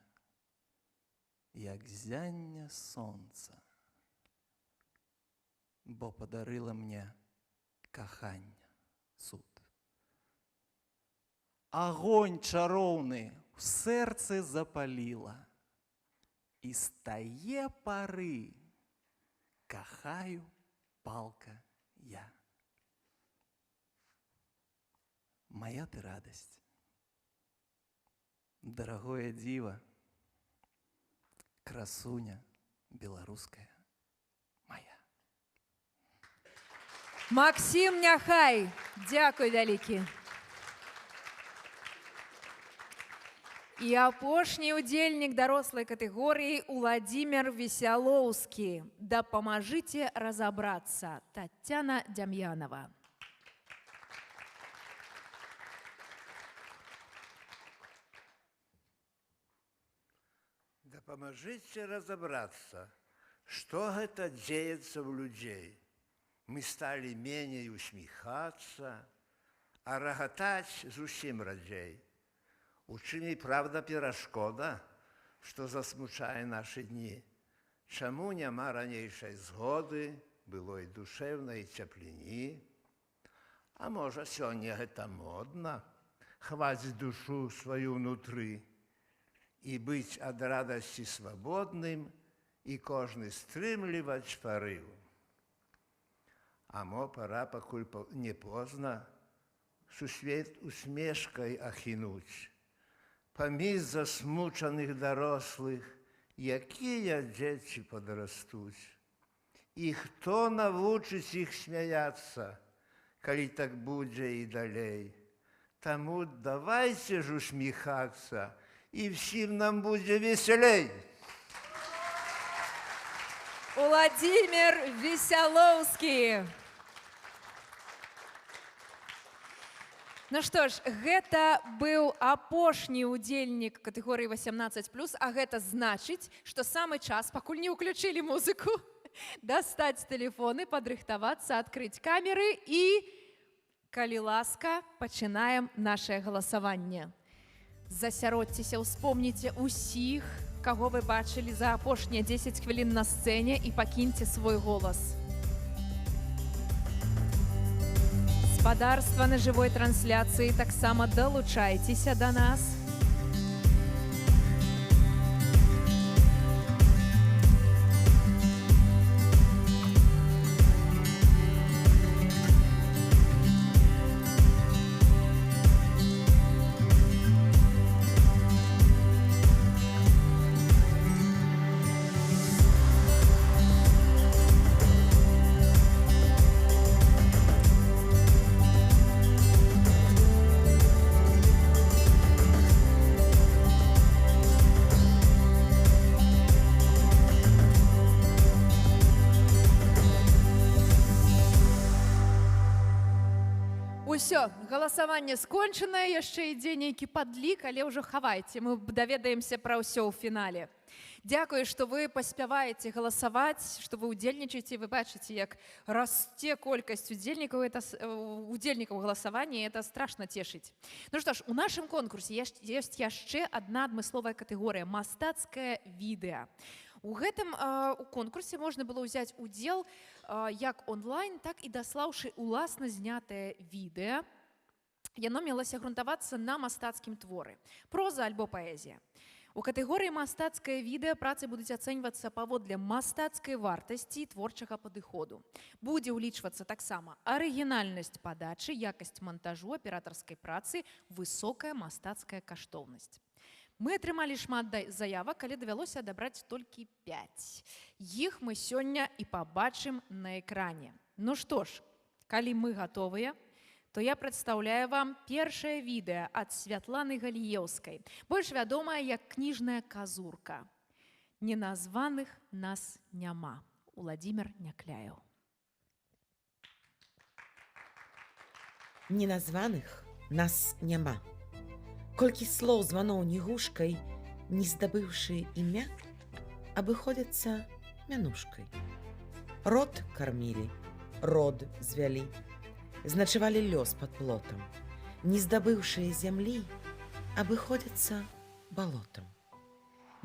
як зянне сонца, бо падарыла мне каханне суд. Агонь чароўны ў сэрцы запаліла, і з тае пары кахаю палка я. Моя ты радасць, дарагое дзіва, красуня беларуская моя. Максім Няхай, дзякуй вялікі. І апошні ўдзельнік дарослай катэгорыі Уладзімир Весялоўскі. Дапамажыце разабрацца. Таццяна Дзям'янова. Дапамажыце разабрацца, што гэта дзеецца ў людзей. Мы сталі меней усміхацца, а рагатаць зусім радзей. У чым і правда перашкода, што засмучае нашы дні? Чаму няма ранейшай згоды, былой душэўнай цепліні? А можа, сёння гэта модна, хваць душу сваю ўнутры і быць ад радасці свабодным і кожны стрымліваць парыў. А мо пора, пакуль не позна, сусвет усмешкай ахінуць. Паміж засмучаных дарослых, якія дзеці падрастуць. І хто навучыць іх смяяцца, калі так будзе і далей. Таму давайце ж усміхацца, і всім нам будзе весялей. Владимир Весялоўскі. Ну што ж, гэта быў апошні ўдзельнік катэгорыі 18+, а гэта значыць, што самы час, пакуль не ўключылі музыку, дастаць тэлефоны, падрыхтавацца, адкрыць камеры і, калі ласка, пачынаем нашае галасаванне. Засяродзьцеся, успомніце ўсіх, каго вы бачылі за апошнія 10 хвілін на сцэне і пакіньце свой голас. Спадарства на жывой трансляцыі таксама далучайцеся да нас. Усё, галасаванне скончанае, яшчэ ідзе нейкі падлік, але ўжо хавайце, мы даведаемся пра ўсё ў фінале. Дзякую, што вы паспяваеце галасаваць, што вы ўдзельнічаеце, вы бачыце, як расце колькасць удзельнікаў галасавання, і это страшна цешыць. Ну што ж, у нашым конкурсе ёсць яшчэ адна адмысловая катэгорыя – мастацкае відэа. У гэтым конкурсе можна было ўзяць удзел як онлайн, так і даслаўшы уласна знятае відэа. Яно мелася грунтавацца на мастацкім творы. Проза альбо паэзія. У катэгорыі мастацкае відэа працы будуць ацэньвацца паводле мастацкай вартасці і творчага падыходу. Будзе ўлічвацца таксама арыгінальнасць падачы, якасць мантажу, аператарскай працы, высокая мастацкая каштоўнасць. Мы атрымалі шмат заявак, але давялося адабраць толькі 5. Іх мы сёння і пабачым на экране. Ну што ж, калі мы гатовыя, то я прадстаўляю вам першае відэа ад Святланы Галіеўскай, больш вядомая як кніжная казурка. «Неназваных нас няма». Владимир Някляеў. Неназваных нас няма. Колькі слоў званоў нігушкай, не здабыўшы імя, абыходзяцца мянушкай. Род кармілі, род звялі, значывалі лёс пад плотам. Не здабыўшыя зямлі, абыходзяцца балотам.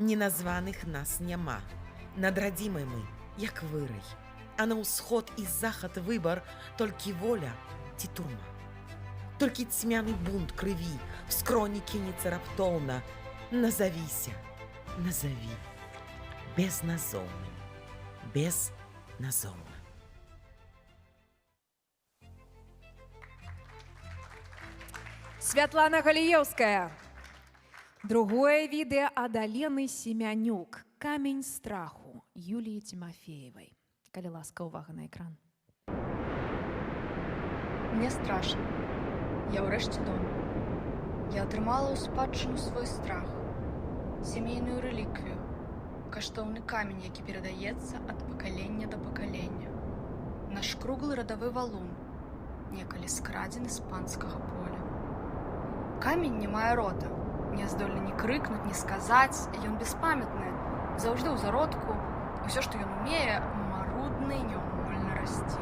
Неназваных нас няма, надрадзімай мы, як вырай, а на ўсход і захад выбар толькі воля ці турма. Толькі цьмяны бунт крыві в скроні кінецца раптоўна. Назавіся, назаві, безназоўным, безназоўна. Святлана Галіеўская. Другое відэа ад Алены Семянюк. «Камень страху» Юліі Тимофеевой. Калі ласка, увага на экран. Мне страшно. Я ўрэшце дома. Я атрымала ў спадчыну свой страх, сямейную рэліквію, каштоўны камень, які перадаецца ад пакалення да пакалення. Наш круглы радавы валун, некалі скрадзены з панскага поля. Камень не мае рота, не здольны ні крыкнуць, ні сказаць, ён беспамятны, заўжды ў зародку, усё, што ён умее, марудна і няўмольна расці.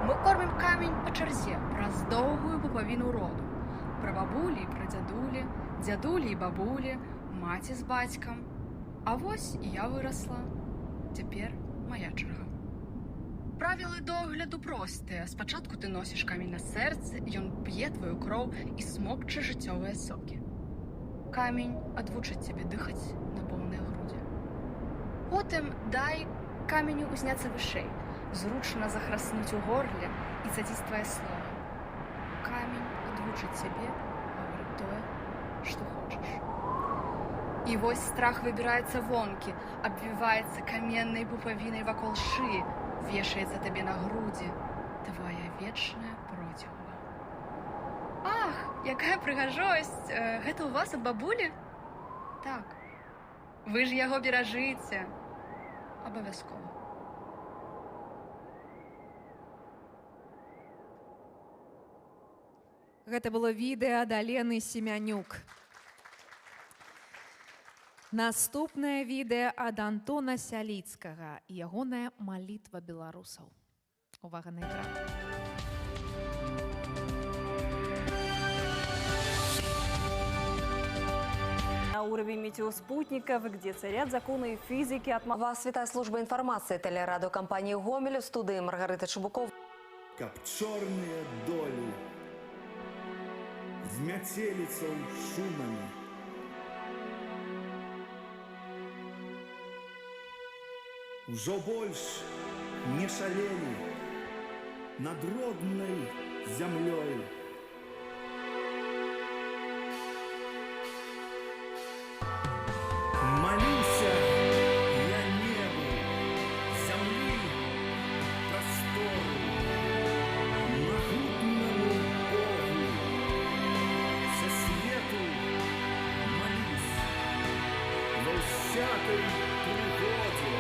Мы кормім камень па чарзе праз доўгую пупавіну роду. Пра бабулі і пра дзядулі, дзядулі і бабулі, маці з бацькам. А вось і я вырасла. Цяпер мая чарга. Правілы догляду простыя. Спачатку ты носіш камень на сэрцы, ён п'е тваю кроў і смокча жыццёвыя сокі. Камень адвучыць цябе дыхаць на поўныя грудзі. Потым дай каменю узняцца вышэй. Зручна захраснуць у горле і цадзіць твае словы. Камень адвучыць цябе гаварыць тое, што хочаш. І вось страх выбіраецца вонкі, абвіваецца каменнай пупавінай вакол шыі, вешаецца табе на грудзі твая вечная процьма. Ах, якая прыгажосць! Гэта ў вас ад бабулі? Так. Вы ж яго беражыце. Абавязкова. Гэта было відэа ад Алены Семянюк. Наступнае відэа ад Антона Сяліцкага і ягоная малітва беларусаў. Увага на экран. На уровень метеоспутников, где царят законы физики. Вас вітає служба інформації телерадіокомпанії «Гомель», в студії Маргарита Чубуков. Как черные доли з мяцеліцаў шумамі. Ужо больш не шалелі над роднай зямлёй. Молюся я небу, зямлі, простору, магутнаму Богу, со свету молюсь, во всякой пригоде,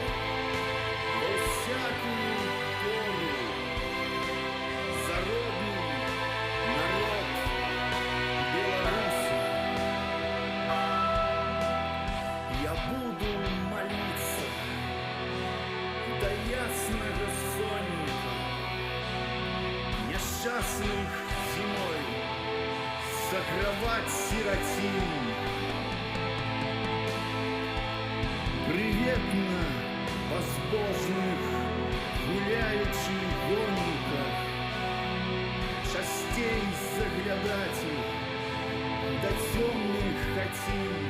во всякую пору, за родный народ Беларуси. Я буду молиться до ясного сонника, несчастных зимой согревать сиротин. Приветно возбожных гуляющих гонников, частей заглядать до темных хатин.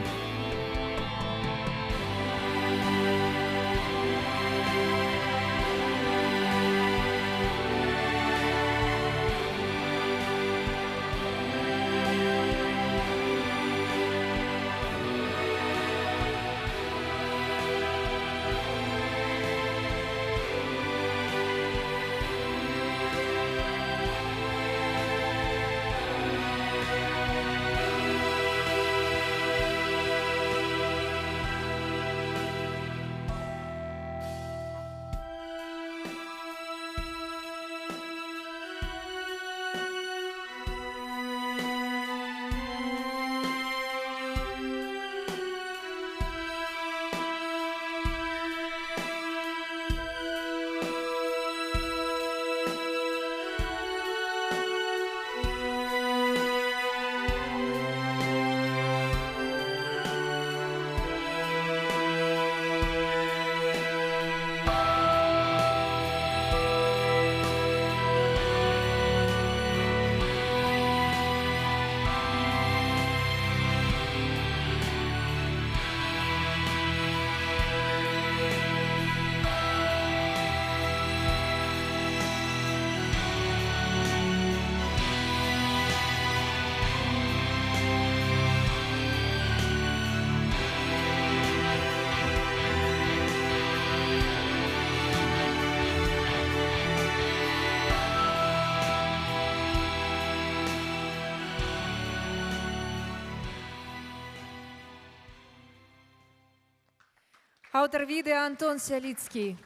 Аўтар відэа Антон Сяліцкі.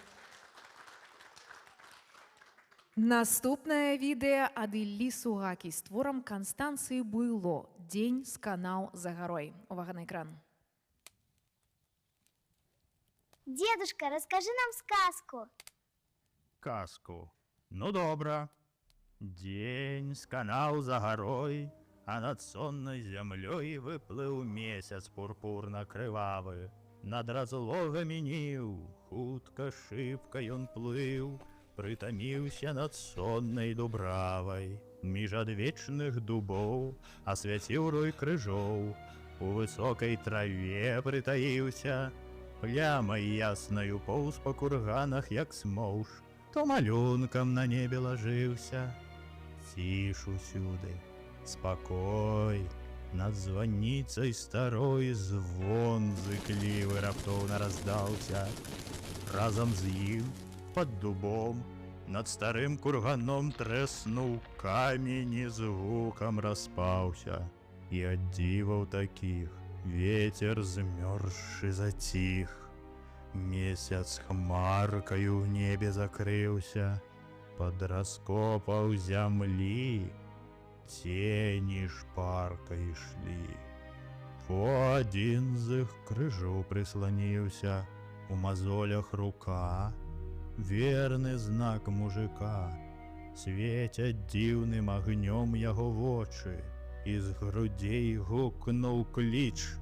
Наступнае відэа ад Іллі Сугакі з творам Канстанцыі Буйло «Дзень сканаў за гарой». Увага на экран. Дедушка, расскажи нам сказку. Казку. Ну, добра. Дзень сканаў за гарой, а над соннай зямлёй выплыў месяц пурпурна-крывавы. Над разлогамі ніў, хутка шыбка ён плыў, прытаміўся над соннай дубравай. Між адвечных дубоў асвяціў рой крыжоў, у высокай траве прытаіўся, плямай яснаю поўз па курганах, як смоўж. то малюнкам на небе ложился. Ціш усюды, спакой, над званіцай старой звон зыклівы раптоўна раздаўся. Разам з ім, пад дубом, над старым курганом трэснуў камень і з гукам распаўся. І ад дзіваў такіх ветер змёрзшы заціх. Месяц хмаркаю ў небе закрыўся, пад раскопаў зямлі цені шпарка ішлі. По адзін з іх крыжу прысланіўся, у мазолях рука, верны знак мужика. Свецяць дзіўным агнём яго вочы, і з грудзей гукнуў кліч.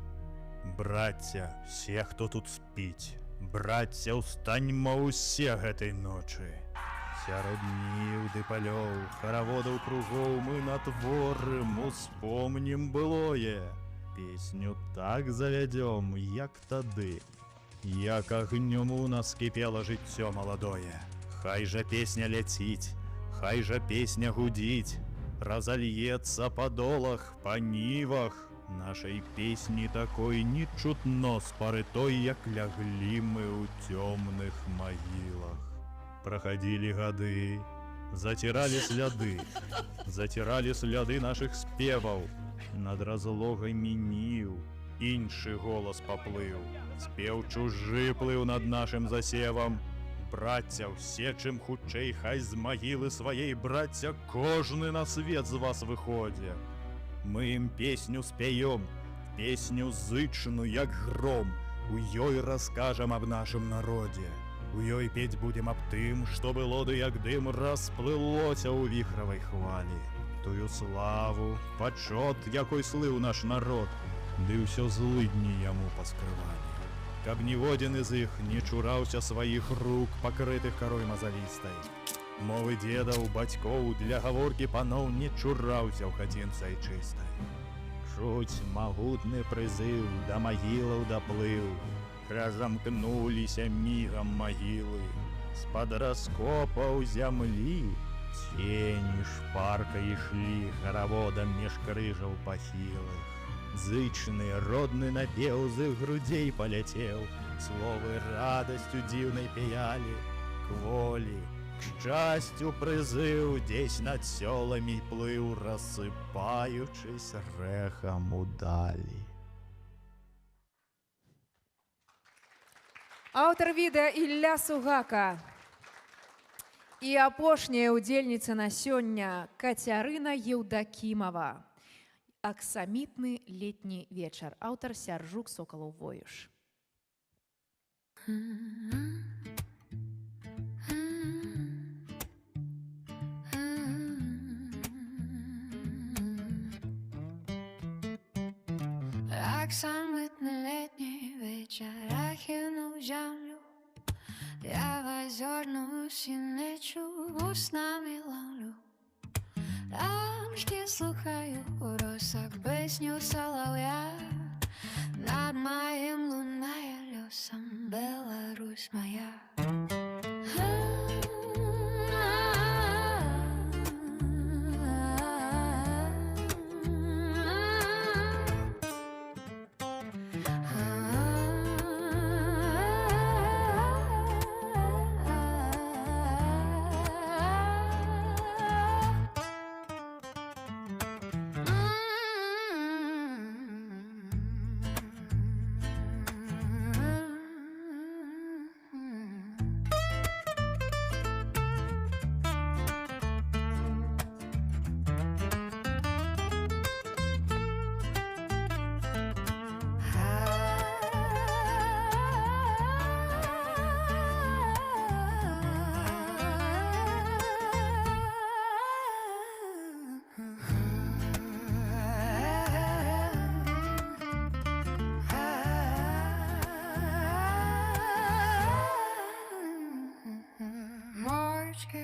Брацця, все, хто тут спіць, брацця, ўстаньмо ўсе гэтай ночы. Сярод ніў ды палёў, хараводаў кругоў мы на творым успомнім былое. Песню так завядём, як тады, як агнём у нас кіпела жыццё маладое. Хай жа песня ляціць, хай жа песня гудзіць, разальецца па долах, па нівах. Нашай песні такой не чутно з пары той, як ляглі мы ў цёмных магілах. Праходили гады, затирали сляды наших спеваў. Над разлогай мініў, іншы голас паплыў. Спеў чужы плыў над нашым засевам. Брацця, усе чым хутчэй, хай з магілы сваей, брацця, кожны на свет з вас выходзе. Мы ім песню спяём, песню зычную, як гром. У ёй раскажам аб нашым народзе. У ёй петь будем аб тым, што было ды як дым расплылося ў віхравай хвалі. Тую славу, пачот, якой слыў наш народ, ды ўсё злыдні яму паскрывалі. Каб ніводзін з іх не чураўся сваіх рук, пакрытых карой мазалістай. Мовы дзедаў, бацькоў, для гаворкі паноў не чураўся ў хацінцы айчыстай. Чуць магутны прызыў, да магілаў даплыў. Разамкнуліся мігам магілы. З-пад раскопаў зямлі цені шпарка ішлі хараводам між крыжаў пахілых. Зычны родны напеў з іх грудзей паляцеў. Словы радасцю дзіўнай пеялі. К волі, к шчасцю прызыў дзесь над сёламі плыў, рассыпаючыся рэхам удалі. Аўтар відэа Ілля Сугака. І апошняя ўдзельніца на сёння Кацярына Еўдакімава. Аксамітны летні вечар. Аўтар Сяржук Сокалаў Воюш. Аксамітны летні вечар ахінуў зямлю. Я в озерную синечу устами ловлю. Там, где слухаю у росах песню солов'я. Над моим лунная лесом Беларусь моя.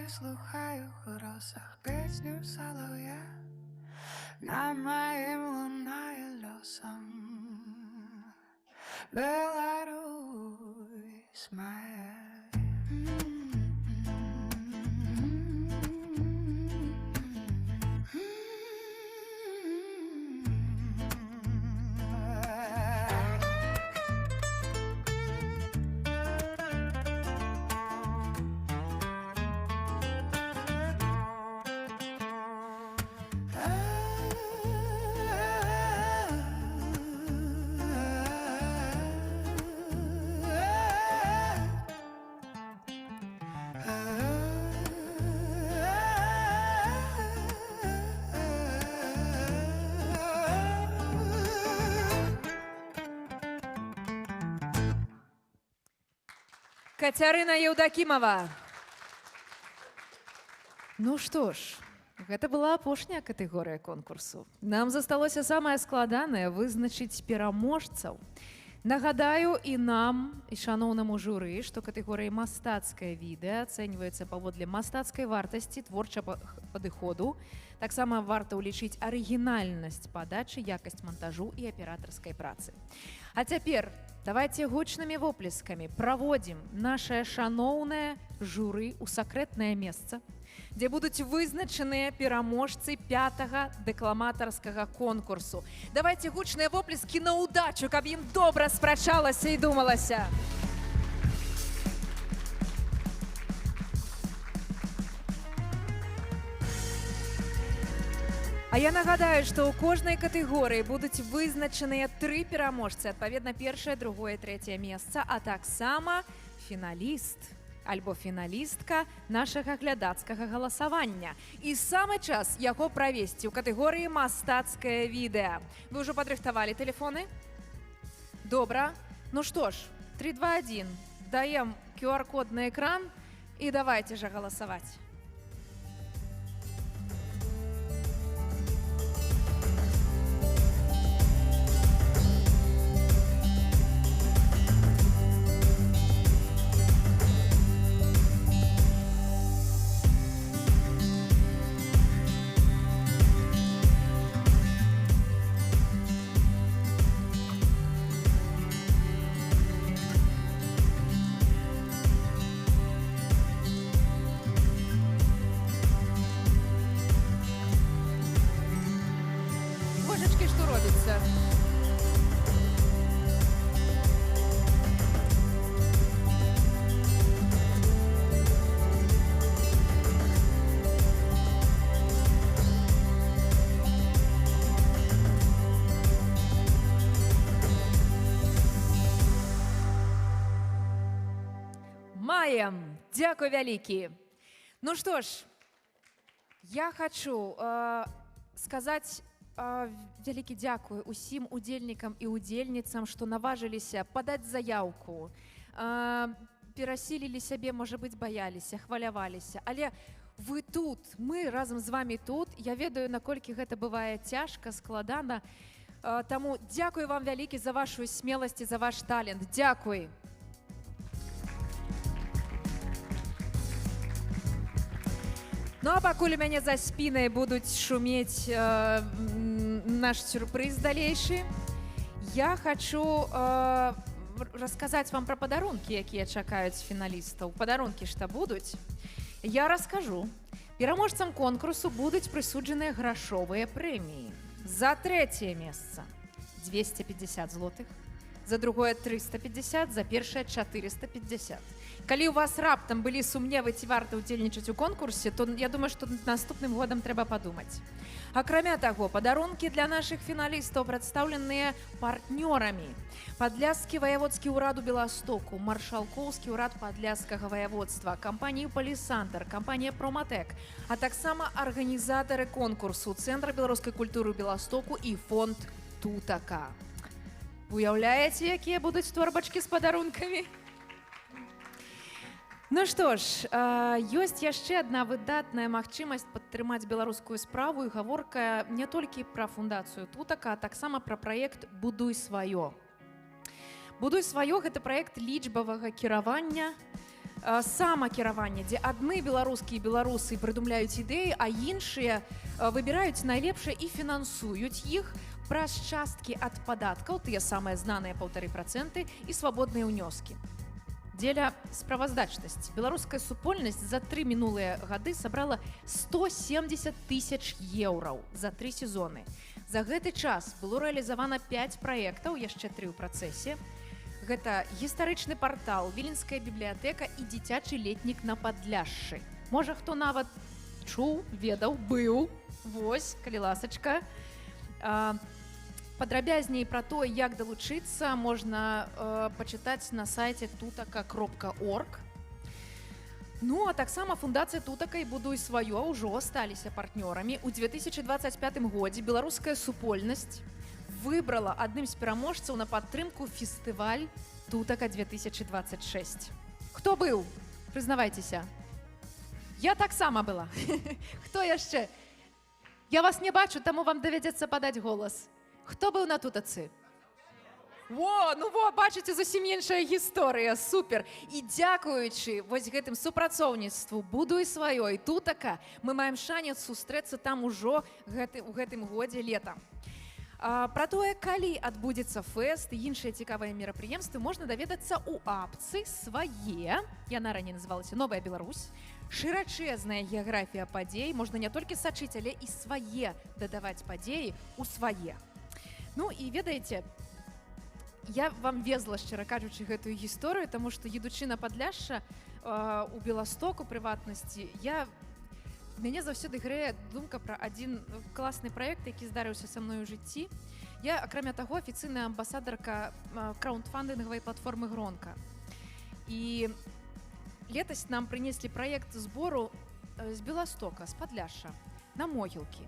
Слухаю в росах песню солов'я, над моим лунає льосом Беларусь моя. Кацярына Еўдакімова. Ну што ж, гэта была апошняя катэгорыя конкурсу. Нам засталося самае складанае вызначыць пераможцаў. Нагадаю і нам, і шаноўнаму журы, што катэгорыя мастацкае відэа ацэньваецца паводле мастацкай вартасці, творчага падыходу. Таксама варта ўлічыць арыгінальнасць падачы, якасць мантажу і аператарскай працы. А цяпер давайце гучнымі воплескамі праводзім нашае шаноўнае журы ў сакрэтнае месца, дзе будуць вызначаныя пераможцы 5-га дэкламатарскага конкурсу. Давайце гучныя воплескі на ўдачу, каб ім добра спрачалася і думалася. А я нагадаю, што ў кожнай катэгорыі будуць вызначаныя 3 пераможцы, адпаведна першае, другое, трэцяе месца, а таксама фіналіст альбо фіналістка нашага глядацкага галасавання. І самы час яго правесці ў катэгорыі мастацкае відэа. Вы ўжо падрыхтавалі тэлефоны? Добра. Ну што ж, 3, 2, 1. Даем QR-код на экран і давайце жа галасаваць. Божечки, што робіцца? Маем! Дзякуй вялікі! Ну што ж, я хачу сказаць вялікі дзякуй усім удзельнікам і удзельніцам, што наважыліся падаць заяўку, перасілілі сябе, можа быць, баяліся, хваляваліся. Але вы тут, мы разам з вамі тут. Я ведаю, наколькі гэта бывае цяжка, складана. Таму дзякуй вам вялікі за вашу смеласць і за ваш талент. Дзякуй! Ну а пакуль у мяне за спінай будуць шумець наш сюрпрыз далейшы, я хачу расказаць вам пра падарункі, якія чакаюць фіналістаў. Падарункі што будуць, я раскажу. Пераможцам конкурсу будуць прысуджаныя грашовыя прэміі. За 3-е месца 250 злотых, за другое 350, за першае 450. Калі у вас раптам былі сумневы, ці варта ўдзельнічаць у конкурсе, то я думаю, што наступным годам трэба падумаць. Акрамя таго, падарункі для нашых фіналістаў прадстаўленыя партнёрамі. Падляшскі ваяводскі ўрад у Беластоку, Маршалкоўскі ўрад Падляшскага ваяводства, кампанію Палісандр, кампанія Проматэк, а таксама арганізатары конкурсу Цэнтр беларускай культуры ў Беластоку і фонд Тутака. Уяўляеце, якія будуць торбачкі з падарункамі? Ну што ж, ёсць яшчэ адна выдатная магчымасць падтрымаць беларускую справу, і гаворка не толькі пра фундацыю Тутака, а таксама пра праект «Будуй сваё». «Будуй сваё» – гэта праект лічбавага кіравання, самакіравання, дзе адны беларускія беларусы прыдумляюць ідэі, а іншыя выбіраюць найлепшае і фінансуюць іх праз часткі ад падаткаў, тыя самыя знаныя 1,5% і свабодныя ўнёскі. Дзеля справаздачнасці беларуская супольнасць за 3 мінулыя гады сабрала 170 000 еўраў за 3 сезоны. За гэты час было рэалізавана 5 праектаў, яшчэ 3 ў працэсе. Гэта гістарычны партал, Віленская бібліятэка і дзіцячы летнік на Падляшшы. Можа, хто нават чуў, ведаў, быў. Вось, калі ласачка. Падрабязней пра тое, як далучыцца, можна пачытаць на сайце tutaka.org. Ну, а таксама фундацыя Тутака і «Будуй сваё» ўжо сталіся партнёрамі. У 2025 годзе беларуская супольнасць выбрала адным з пераможцаў на падтрымку фестываль Тутака 2026. Хто быў? Прызнавайцеся. Я таксама была. Хто яшчэ? Я вас не бачу, таму вам давядзецца падаць голас. Хто быў на тутацы? Бачыце, зусім іншая гісторыя, супер. І дзякуючы вось гэтым супрацоўніцтву «Будуй сваё» і тутака, мы маем шанец сустрэцца там ужо у гэтым годзе летам. Пра тое, калі адбудзецца фэст і іншыя цікавыя мерапрыемствы, можна даведацца ў апцы свае. Яна раней называлася «Новая Беларусь». Шырачэзная геаграфія падзей. Можна не толькі сачыць, але і свае дадаваць падзеі ў свае. Ну і ведаеце, я вам везла, шчыра кажучы, гэтую гісторыю, таму што, едучы на Падляшша у Беласток, у прыватнасці, мяне заўсёды грэе думка пра адзін класны праект, які здарыўся са мной у жыцці. Я, акрамя таго, афіцыйная амбасадарка краундфандынгавай платформы «Гронка». І летась нам прынеслі праект збору з Беластока, з Падляшша, на могілкі.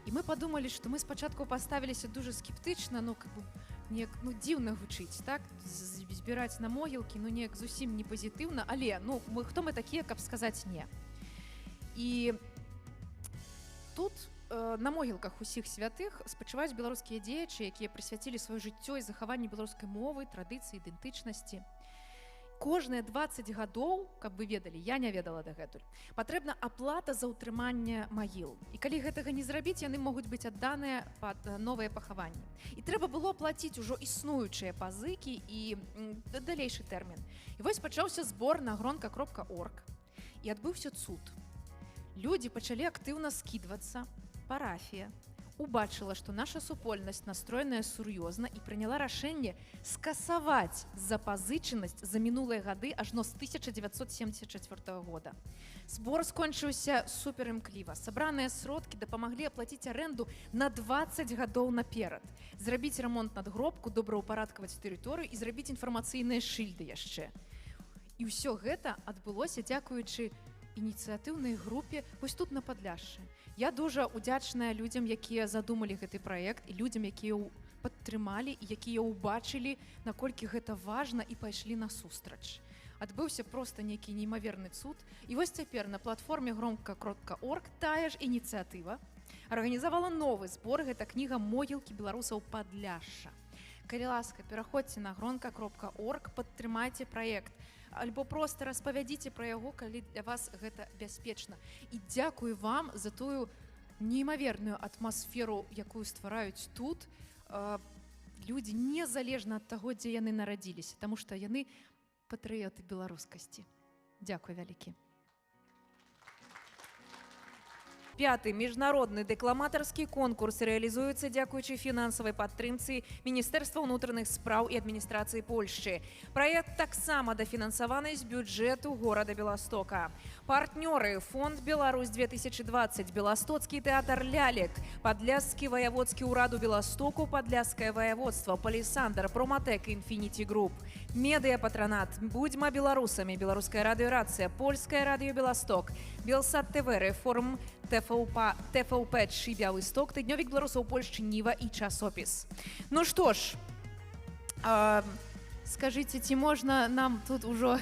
І мы падумалі, што мы спачатку паставіліся дуже скептычна, неяк дзіўна гучыць, так? Збіраць на могілкі, неяк зусім не пазітыўна, але хто мы такія, каб сказаць не. І тут на могілках усіх святых спачываюць беларускія дзеячы, якія прысвяцілі сваё жыццё і захаванне беларускай мовы, традыцыі, ідэнтычнасці. Кожныя 20 гадоў, каб вы ведалі, я не ведала дагэтуль, патрэбна аплата за ўтрыманне магіл. І калі гэтага не зрабіць, яны могуць быць адданыя пад новыя пахаванні. І трэба было плаціць ужо існуючыя пазыкі і далейшы тэрмін. І вось пачаўся збор на gronka.org. І адбыўся цуд. Людзі пачалі актыўна скідвацца, парафія убачыла, што наша супольнасць настроеная сур'ёзна і прыняла рашэнне скасаваць запазычанасць за мінулыя гады ажно з 1974 года. Збор скончыўся суперімкліва. Сабраныя сродкі дапамаглі аплаціць арэнду на 20 гадоў наперад, зрабіць рамонт надгробку, добраўпарадкаваць тэрыторыю і зрабіць інфармацыйныя шыльды яшчэ. І ўсё гэта адбылося дзякуючы ініцыятыўнай групе вось тут на Падляшшы. Я дуже удзячная людзям, якія задумалі гэты праект, і людзям, якія падтрымалі і якія ўбачылі, наколькі гэта важна, і пайшлі насустрач. Адбыўся проста нейкі неймаверны цуд. І вось цяпер на платформе gronka.org тая ж ініцыятыва арганізавала новы збор. Гэта кніга «Могілкі беларусаў Падляшша». Калі ласка, пераходзьце на gronka.org, падтрымайце праект. Альбо проста распавядзіце пра яго, калі для вас гэта бяспечна. І дзякую вам за тую неймаверную атмасферу, якую ствараюць тут людзі, незалежна ад таго, дзе яны нарадзіліся, таму што яны патрыёты беларускасці. Дзякуй вялікі. Пятый міжнародны дэкламатарскі конкурс рэалізуецца дзякуючы фінансавай падтрымцы Міністэрства ўнутраных спраў і адміністрацыі Польшчы. Праект таксама дафінансаваны з бюджэту горада Беластока. Партнёры: Фонд «Беларусь 2020», Беластоцкі тэатр лялек, Падляшскі ваяводскі ўрад у Беластоку, Падляшскае ваяводства, Палісандр, Проматэк, Інфініті Груп, Медыа-патранат, Будьма беларусамі, Беларуская радыёрацыя, Польскае радыё Беласток, Белсат ТВ, Рэформ, ТФУП-3 Бялысток, тыднёвік беларусаў Польшчы, Ніва і часопіс. Ну што ж, скажыце, ці можна нам тут ужо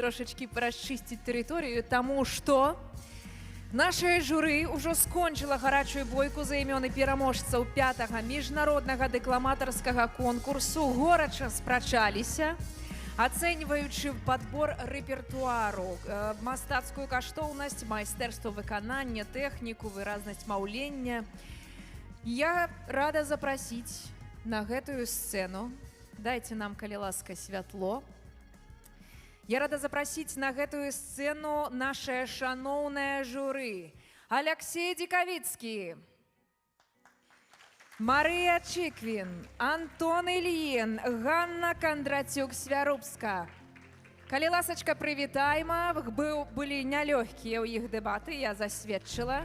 трошачкі расчысціць тэрыторыю, таму што нашае журы ўжо скончыла гарачую бойку за імёны пераможцаў 5-го міжнароднага дэкламатарскага конкурсу, горача спрачаліся, ацэньваючы падбор рэпертуару, мастацкую каштоўнасць, майстэрства выканання, тэхніку, выразнасць маўлення. Я рада запрасіць на гэтую сцэну, дайце нам, калі ласка, святло. Я рада запрасіць на гэтую сцэну нашае шаноўнае журы. Алексей Дикавицкий, Мария Чиквин, Антон Ильин, Ганна Кондратюк-Свярубска. Калі ласачка, прывітайма, былі нялёгкія ў іх дэбаты, я засведчыла.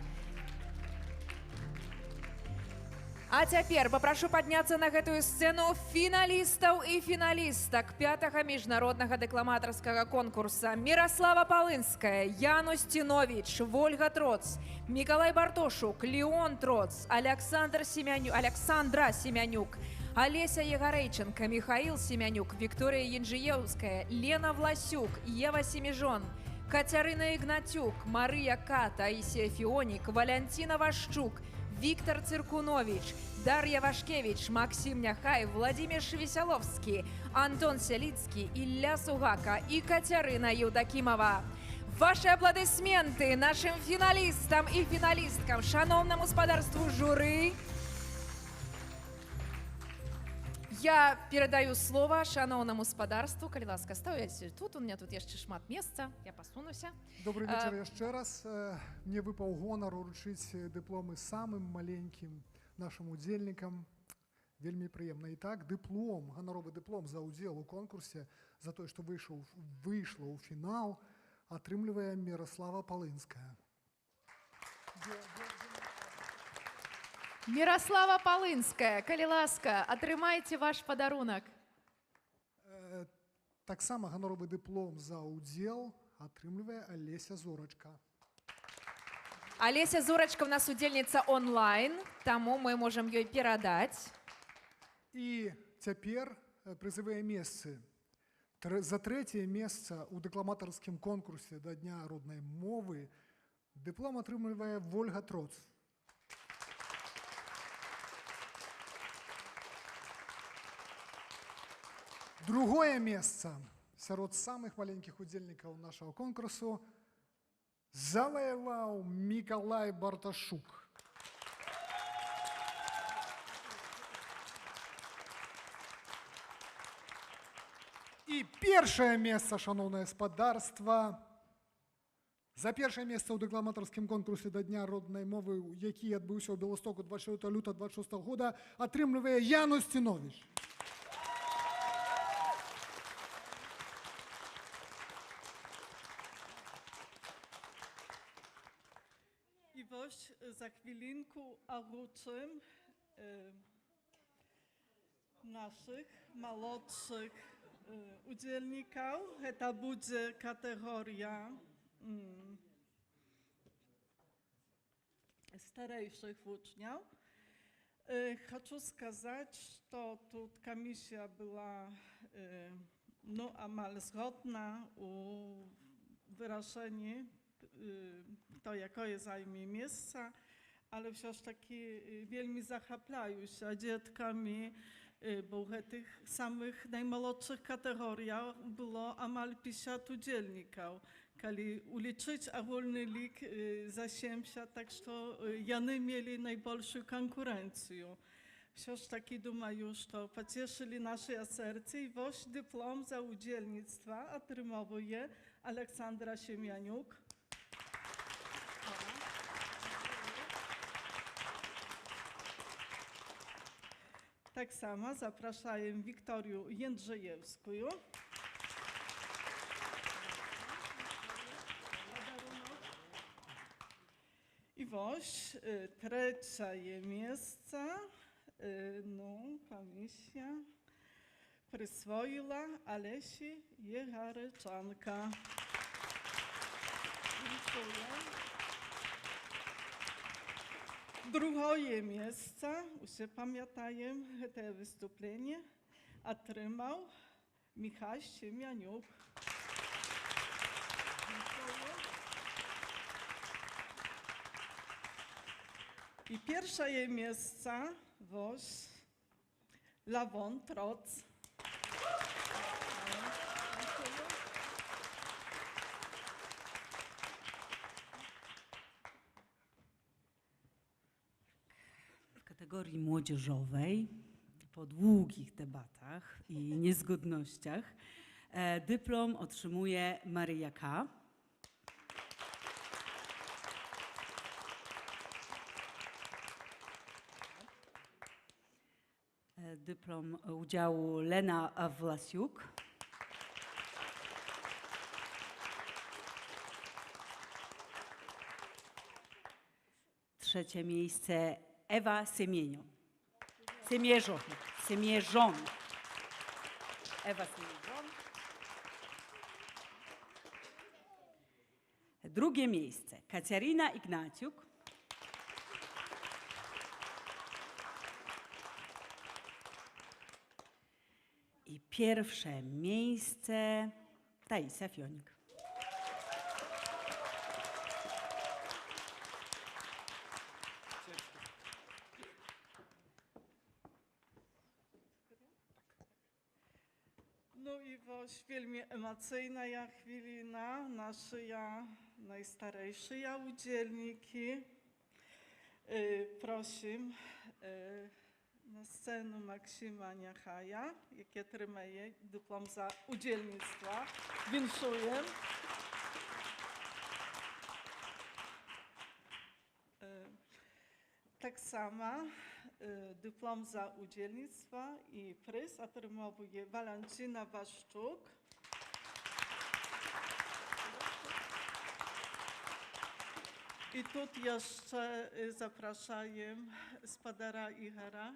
А цяпер папрашу падняцца на гэтую сцэну фіналістаў і фіналістак 5-го міжнароднага дэкламатарскага конкурса. Міраслава Палынская, Ян Устинович, Вольга Троц, Мікалай Бартошук, Леон Троц, Александра Семянюк, Олеся Егорейченко, Михаил Семенюк, Виктория Янжиевская, Лена Власюк, Ева Семижон, Катерина Игнатюк, Мария К, Таисия Фионик, Валентина Ващук, Виктор Циркунович, Дарья Вашкевич, Максим Няхаев, Владимир Шевеселовский, Антон Селицкий, Илья Сугака и Катерина Евдокимова. Ваши аплодисменты нашим финалистам и финалисткам, шановному господарству жюри. Я передаю слово шановному господарству. Калі ласка, ставайте тут. У меня тут яшчэ шмат месца. Я пасунуся. Добрый вечер яшчэ раз. Мне выпаў гонар уручыць дыпломы самым маленькім нашим удзельнікам. Вельмі прыемна. І так, дыплом, ганаровы дыплом за ўдзел у конкурсе, за тое, што выйшла ў фінал, атрымлівае Мирослава Палынская. Мирослава Палынская, калі ласка, атрымайце ваш падарунак. Таксама ганаровы дыплом за ўдзел атрымлівае Алеся Зорачка. Олеся Зорачка у нас удзельніца онлайн, таму мы можам ёй перадаць. І цяпер прызавыя месцы. За трэцяе месца ў дэкламатарскім конкурсе да Дня роднай мовы дыплом атрымлівае Вольга Троц. Другое месца сярод самых маленькіх удзельнікаў нашага конкурсу заваяваў Мікалай Барташук. І першае месца, шановнае гаспадарства, за першае месца ў дэкламатарскім конкурсе да Дня роднай мовы, які адбыўся ў Беластоку 24 лютага 26 года, атрымлівае Ян Устинович. За хвилинку обучим наших молодших удзельников. Это будет категория старейших учнев. Хочу сказать, что тут комиссия была амаль zgodna u wyrażeniu to, jakie zajmie miejsca, ale wciąż taki wielmi zachaplają się dzietkami, bo w tych samych najmłodszych kategoriach było amal 50 udzielników. Kiedy uliczyć ogólny lik za 70, tak że jany mieli największą konkurencję. Wciąż taki думаю, że pocieszyli nasze serce i wasz dyplom za udzielnictwa otrzymuje Aleksandra Siemianiuk. Tak samo zapraszaję Wiktorię Jędrzejewską. I właśnie trzecie miejsce komisja przyswoiła Alesi Jegaryczanka. Dziękuję. Drugie miejsce, już pamiętaję to wystąpienie, otrzymał Michał Siemianiuk. I pierwsze miejsce was Lawon Troc. W kategorii młodzieżowej, po długich debatach i niezgodnościach, dyplom otrzymuje Maryja K. Dyplom udziału Lena Własiuk. Trzecie miejsce Ewa Semierzon. Ewa Semierzon. Drugie miejsce Katarina Ignaciuk. pierwsze miejsce Taisa Fionik. No i właśnie wielmi emocyjna ja chwilina, nasze najstarejsze udzielniki. Prosim na scenę Maksima Niechaja, jaki otrzymuje dyplom za udzielnictwo. Winszuję. Tak samo dyplom za udzielnictwo i pryz otrzymuje Walentyna Waszczuk. I tu jeszcze zapraszaję Spadara Igora.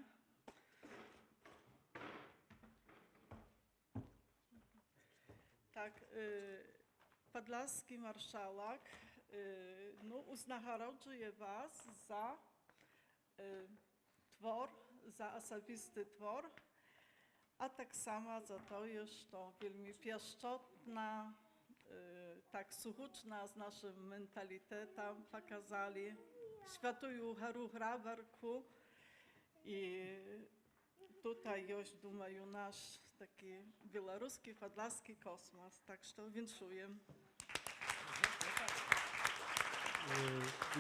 Tak, podlaski marszałek uznagrodzuje was za twór, za osobisty twór, a tak samo za to, że to wielmi pieszczotna, tak suchuczna z naszym mentalitetem pokazali światują Haru Hrabarku i tutaj już думаю nasz taki białoruski, podlaski kosmos, tak że winszuję.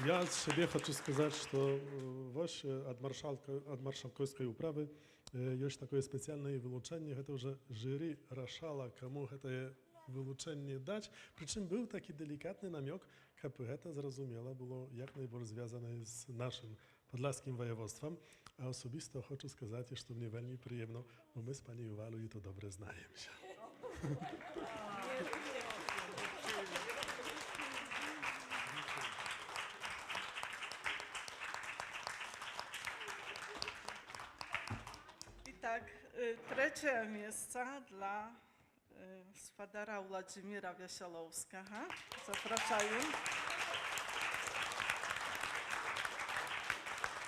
Я з себе хочу сказать, что от маршалковской управы есть такое специальное вылучение, это уже жюри решало, кому это вилучення дать. Причому був такий делікатний намек, щоб це, зрозуміло, було якнайбільш зв'язане з нашим Podlaskim województwem, a osobisто хочу сказати, що мені вельми приємно, бо ми з пані Валою то добре знаємося. Tak, trzecie miejsce dla Spadara Władimira Wieselowskiego. Zapraszam.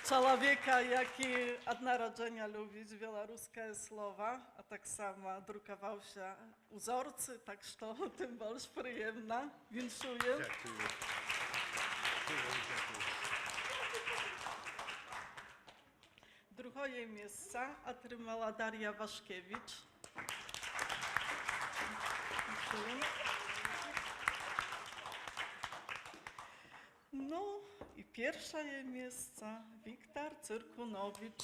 Człowieka, jaki od narodzenia lubi białoruskie słowa, a tak samo drukował się uzorcy, tak że tym bardziej przyjemna. Winszuję. Drugie miejsce otrzymała Daria Waszkiewicz. No i pierwsze miejsce Wiktor Cyrkunowicz.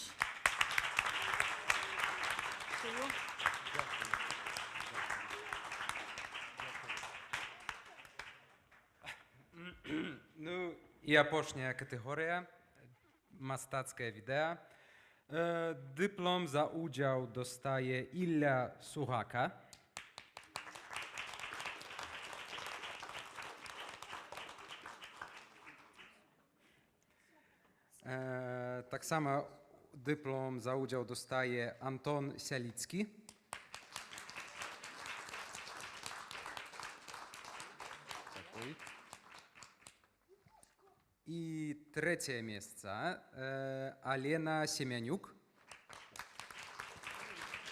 Ну і апошняя категорія мастацкае відэа. Дыплом за ўдзел достае Ілля Сугака. Таксама дыплом за ўдзел достае Антон Сяліцкі. І третє місце Алена Семянюк.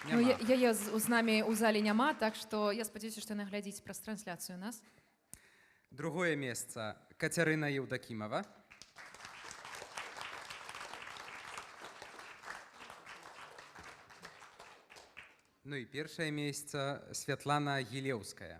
Ну, я з нами у залі няма, так що я сподіваюся, що наглядіць праз трансляцію нас. Другое місце Катерина Євдокімова. Ну і перше місце Святлана Єлеўская.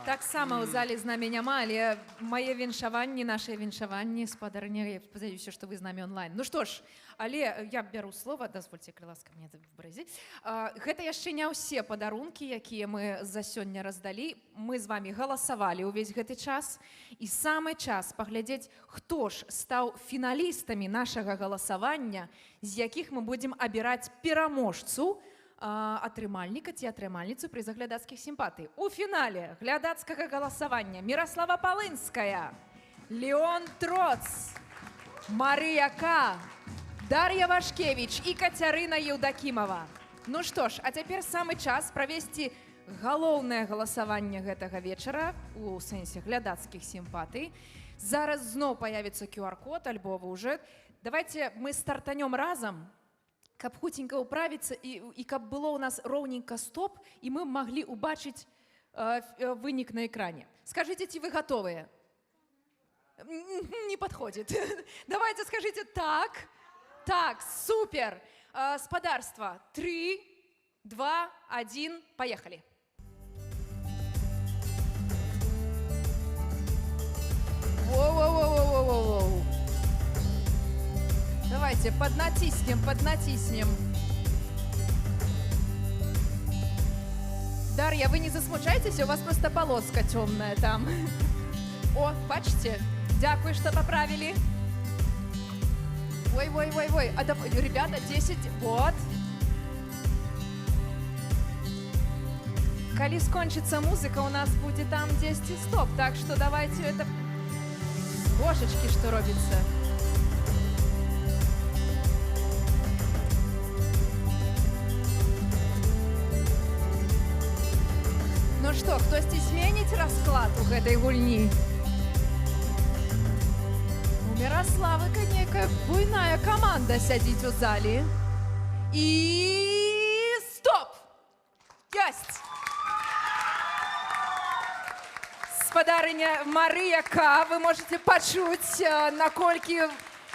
Так само у залі з нами няма, але мае віншаванні, нашыя віншаванні, спадарня, я спадзяюся, што вы з намі онлайн. Ну што ж, але я бяру слова, дазвольце, ласка, мне выбразіць. Гэта яшчэ не ўсе падарункі, якія мы за сёння раздалі. Мы з вамі галасавалі ўвесь гэты час. І самы час паглядзець, хто ж стаў фіналістамі нашага галасавання, з якіх мы будзем абіраць пераможцу, атрымальніка ці атрымальніцу прыза глядацкіх сімпатый. У фінале глядацкага галасавання Міраслава Палынская, Леон Троц, Марыя К, Дар'я Вашкевіч і Кацярына Еўдакімова. Ну што ж, а цяпер самы час правесці галоўнае галасаванне гэтага вечара у сэнсе глядацкіх сімпатый. Зараз зноў появіцца QR-код, альбо вы уже. Давайте мы стартанем разам. каб хутенька ўправіцца і каб было ў нас роўненька стоп, і мы маглі ўбачыць вынік на экране. Скажите, ці вы готовыя? Не подходит. Давайте скажите так. Так, супер. Спадарства. 3, 2, 1, поехали. Воу-воу-воу-воу-воу-воу. Давайте поднатиснем. Дарья, вы не засмучайтесь, у вас просто полоска темная там. О, бачите? Дякую, что поправили. Ой. Ребята, 10. Вот. Коли скончится музыка, у нас будет там 10 стоп. Так что давайте это... Божечки, что робится. Ну что, хтосьці зменіць расклад у гэтай гульні? У Мирославы некая буйная команда сядзіць у зале. И стоп! Ёсць! Спадарыня Марыя К, вы можете пачуць, наколькі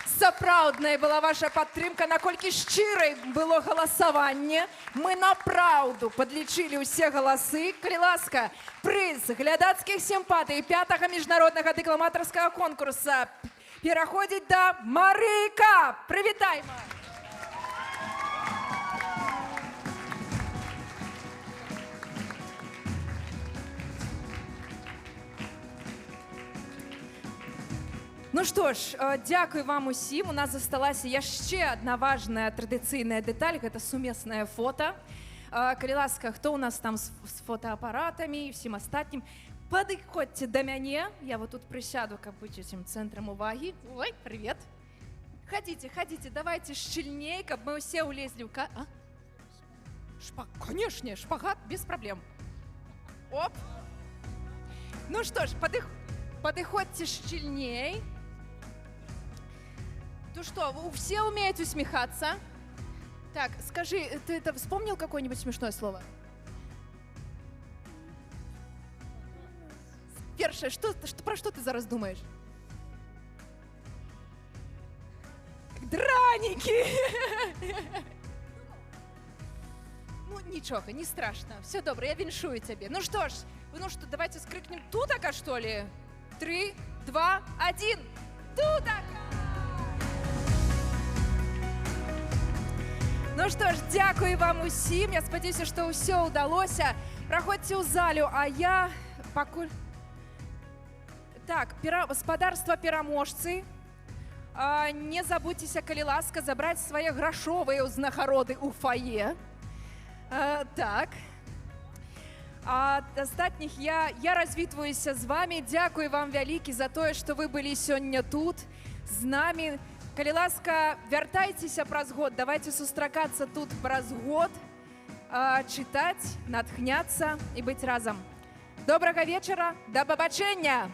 сапраўднай была ваша падтрымка, наколькі шчырай было галасаванне. Мы напраўду падлічылі ўсе галасы. Калі ласка, прыз глядацкіх сімпатый 5-го міжнароднага дэкламатарскага конкурса пераходзіць да Марыі К. Прывітайма! Ну што ж, дзякуй вам усім. У нас засталася яшчэ адна важная традыцыйная дэталь, гэта сумеснае фота. Калі ласка, хто ў нас там з фотаапаратамі і всім астатнім, падыходзьце да мяне. Я вот тут прысяду, каб быць усім цэнтрам увагі. Ой, привет. Ходите, давайте шчыльней, каб мы ўсе ўлезлі ў Конечно, шпагат без проблем. Оп. Ну што ж, падыходзьце шчыльней. Ну что, вы все умеете усмехаться? Так, скажи, ты это вспомнил какое-нибудь смешное слово? Першее, про что ты зараз думаешь? Драники! Ну, ничего, не страшно. Все добро, я віншую тебе. Ну что ж, давайте скрикнем «Тутака», что ли? 3, 2, 1. Тутака! Ну што ж, дзякую вам усім. Я спадзяюся, што ўсё ўдалося. Праходзьце ў залю, а я пакуль... Так, спадарства пераможцы. Не забудзьцеся, калі ласка, забраць свае грашовыя ўзнагароды ў фае. Так. А астатніх я развітваюся з вами. Дзякую вам вялікі за тое, што вы былі сёння тут з намі. Калі ласка, вяртайцеся праз год, давайте сустракацца тут праз год, чытаць, натхняцца і быць разам. Добрага вечара, да пабачэння!